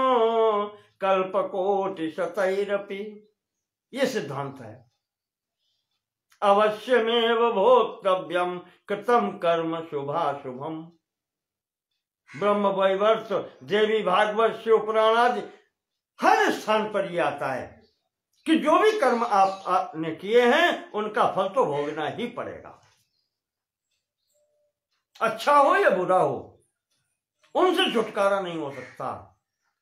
कल्पकोटि शतैरपि, ये सिद्धांत है। अवश्यमेव भोक्तव्यम कृतम कर्म शुभाशुभम। ब्रह्म वैवर्त, देवी भागवत, शिव पुराण आदि हर स्थान पर ये आता है कि जो भी कर्म आपने किए हैं उनका फल तो भोगना ही पड़ेगा, अच्छा हो या बुरा हो, उनसे छुटकारा नहीं हो सकता।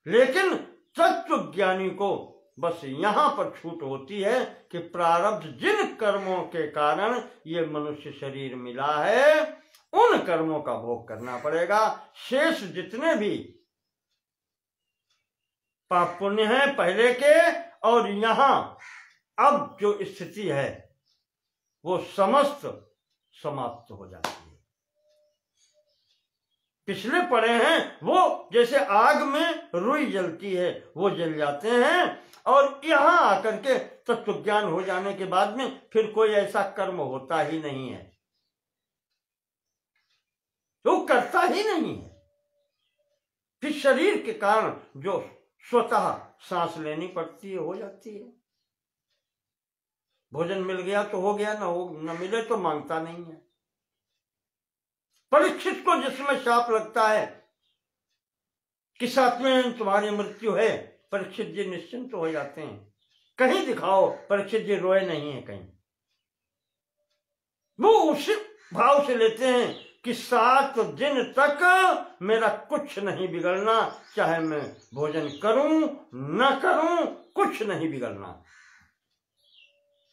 लेकिन तत्व ज्ञानी को बस यहां पर छूट होती है कि प्रारब्ध जिन कर्मों के कारण ये मनुष्य शरीर मिला है उन कर्मों का भोग करना पड़ेगा। शेष जितने भी पाप पुण्य है पहले के और यहां अब जो स्थिति है वो समस्त समाप्त हो जाती है। पिछले पड़े हैं वो जैसे आग में रुई जलती है वो जल जाते हैं, और यहां आकर के तत्व ज्ञान हो जाने के बाद में फिर कोई ऐसा कर्म होता ही नहीं है, वो करता ही नहीं है। फिर शरीर के कारण जो स्वतः सांस लेनी पड़ती है हो जाती है। भोजन मिल गया तो हो गया, न मिले तो मांगता नहीं है। परीक्षित को जिसमें शाप लगता है कि 7वें तुम्हारी मृत्यु है, परीक्षित जी निश्चिंत तो हो जाते हैं। कहीं दिखाओ परीक्षित जी रोए नहीं है कहीं, वो उसी भाव से लेते हैं कि 7 दिन तक मेरा कुछ नहीं बिगड़ना, चाहे मैं भोजन करूं न करूं कुछ नहीं बिगड़ना।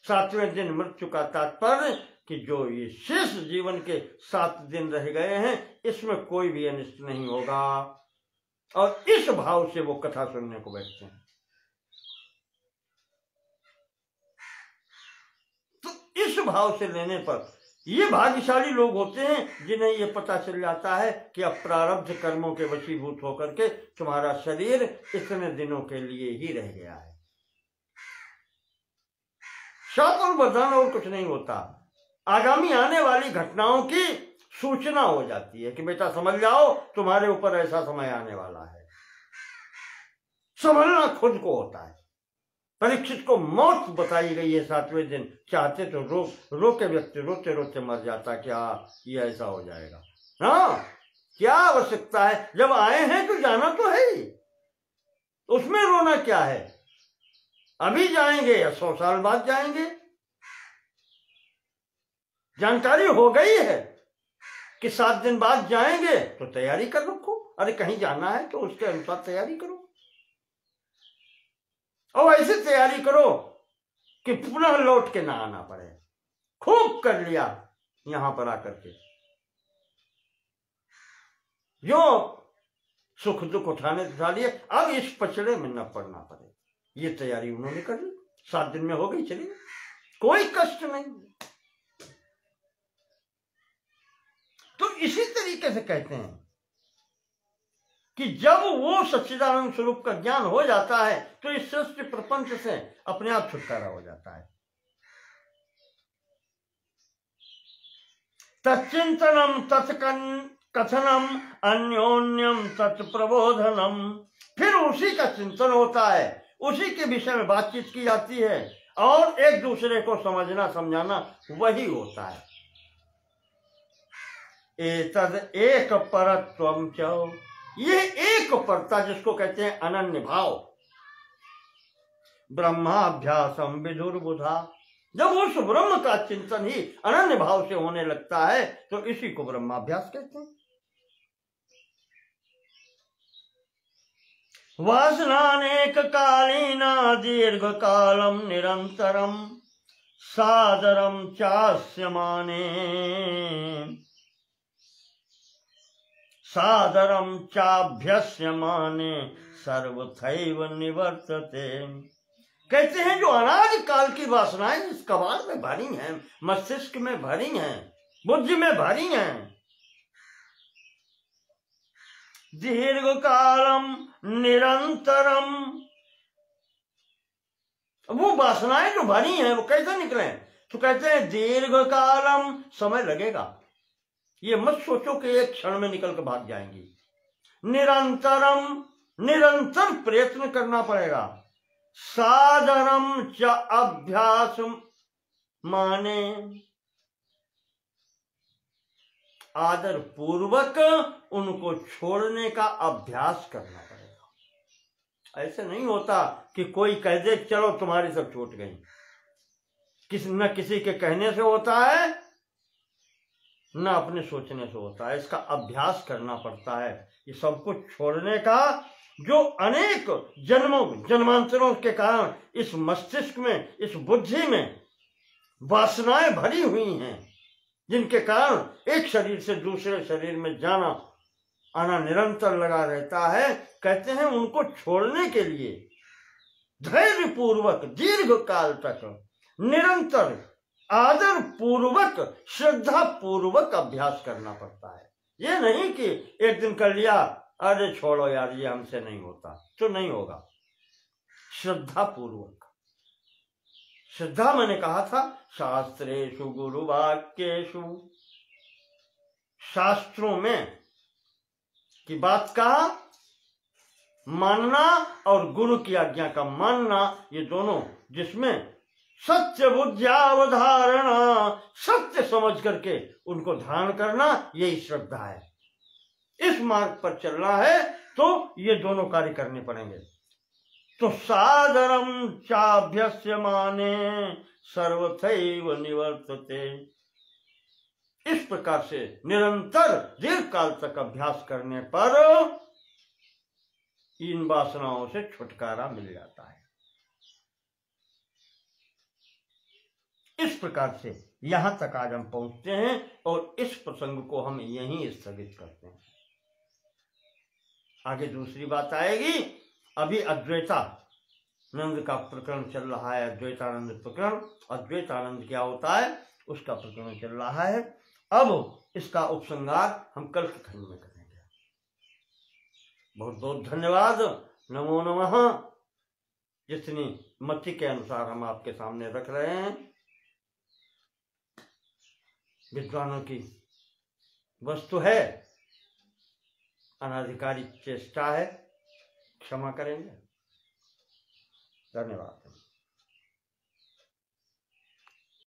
7वें दिन मृत्यु का तात्पर्य कि जो ये शेष जीवन के 7 दिन रह गए हैं इसमें कोई भी अनिष्ट नहीं होगा, और इस भाव से वो कथा सुनने को बैठते हैं। तो इस भाव से लेने पर ये भाग्यशाली लोग होते हैं जिन्हें ये पता चल जाता है कि अब प्रारब्ध कर्मों के वशीभूत होकर के तुम्हारा शरीर इतने दिनों के लिए ही रह गया है। शाप और वरदान और कुछ नहीं होता, आगामी आने वाली घटनाओं की सूचना हो जाती है कि बेटा समझ जाओ तुम्हारे ऊपर ऐसा समय आने वाला है। समझना खुद को होता है। परीक्षित को मौत बताई गई है 7वें दिन, चाहते तो रो के व्यक्ति रोते रोते मर जाता कि हाँ ये ऐसा हो जाएगा। हाँ क्या आवश्यकता है, जब आए हैं तो जाना तो है ही, उसमें रोना क्या है। अभी जाएंगे या 100 साल बाद जाएंगे, जानकारी हो गई है कि 7 दिन बाद जाएंगे तो तैयारी कर रखो। अरे कहीं जाना है तो उसके अनुसार तैयारी करो, और ऐसे तैयारी करो कि पुनः लौट के ना आना पड़े। खूब कर लिया यहां पर आकर के, जो सुख दुख उठा लिए, अब इस पचड़े में न पड़ना पड़े, ये तैयारी उन्होंने कर ली। 7 दिन में हो गई, चलिए कोई कष्ट नहीं। तो इसी तरीके से कहते हैं कि जब वो सच्चिदानंद स्वरूप का ज्ञान हो जाता है तो इस सृष्टि प्रपंच से अपने आप छुटकारा हो जाता है। तच्चिंतनम तत्कथनम अन्योन्यम तत्प्रबोधनम, फिर उसी का चिंतन होता है, उसी के विषय में बातचीत की जाती है, और एक दूसरे को समझना समझाना वही होता है। एतद एक परत्वम च, ये एक परता जिसको कहते हैं अनन्य भाव। ब्रह्माभ्यासम विदुर्बुधा, जब उस ब्रह्म का चिंतन ही अनन्य भाव से होने लगता है तो इसी को ब्रह्माभ्यास कहते हैं। वासनानेक कालीना दीर्घ कालम निरंतरम सादरम चास्यमाने सादरम चाभ्यस्यमाने सर्वथैव निवर्तते। कहते हैं जो अनादि काल की वासनाएं इस कबाड़ में भरी हैं, मस्तिष्क में भरी हैं, बुद्धि में भरी हैं, दीर्घ कालम निरंतरम, वो वासनाएं जो भरी हैं वो कैसे निकले, तो कहते हैं दीर्घ कालम, समय लगेगा, ये मत सोचो कि एक क्षण में निकल कर भाग जाएंगी। निरंतरम, निरंतर प्रयत्न करना पड़ेगा। साधनम च अभ्यासम, माने, आदर पूर्वक उनको छोड़ने का अभ्यास करना पड़ेगा। ऐसे नहीं होता कि कोई कह दे चलो तुम्हारी सब छूट गई, न किसी के कहने से होता है न अपने सोचने से होता है। इसका अभ्यास करना पड़ता है। ये सब कुछ छोड़ने का, जो अनेक जन्मांतरों के कारण इस मस्तिष्क में, इस बुद्धि में वासनाएं भरी हुई हैं, जिनके कारण एक शरीर से दूसरे शरीर में जाना आना निरंतर लगा रहता है। कहते हैं उनको छोड़ने के लिए धैर्य पूर्वक दीर्घ काल तक निरंतर आदर पूर्वक श्रद्धा पूर्वक अभ्यास करना पड़ता है। ये नहीं कि एक दिन कर लिया अरे छोड़ो यार ये हमसे नहीं होता, तो नहीं होगा। श्रद्धा पूर्वक, श्रद्धा मैंने कहा था शास्त्रेषु गुरु वाक्येषु, शास्त्रों में की बात का मानना और गुरु की आज्ञा का मानना, ये दोनों, जिसमें सत्य बुद्ध्यावधारणा, सत्य समझ करके उनको धारण करना, यही श्रद्धा है। इस मार्ग पर चलना है तो ये दोनों कार्य करने पड़ेंगे। तो सादरम चाभ्यस्यमाने सर्वथैव निवर्तते, इस प्रकार से निरंतर दीर्घ काल तक अभ्यास करने पर इन वासनाओं से छुटकारा मिल जाता है। इस प्रकार से यहां तक आज हम पहुंचते हैं और इस प्रसंग को हम यहीं स्थगित करते हैं। आगे दूसरी बात आएगी। अभी अद्वैतानंद का प्रकरण चल रहा है, अद्वैतानंद प्रकरण। अद्वैतानंद क्या होता है उसका प्रकरण चल रहा है। अब इसका उपसंहार हम कल के खंड में करेंगे। बहुत बहुत धन्यवाद। नमो नमः। जितनी मति के अनुसार हम आपके सामने रख रहे हैं, विद्वानों की वस्तु है, अनाधिकारी चेष्टा है, क्षमा करेंगे। धन्यवाद।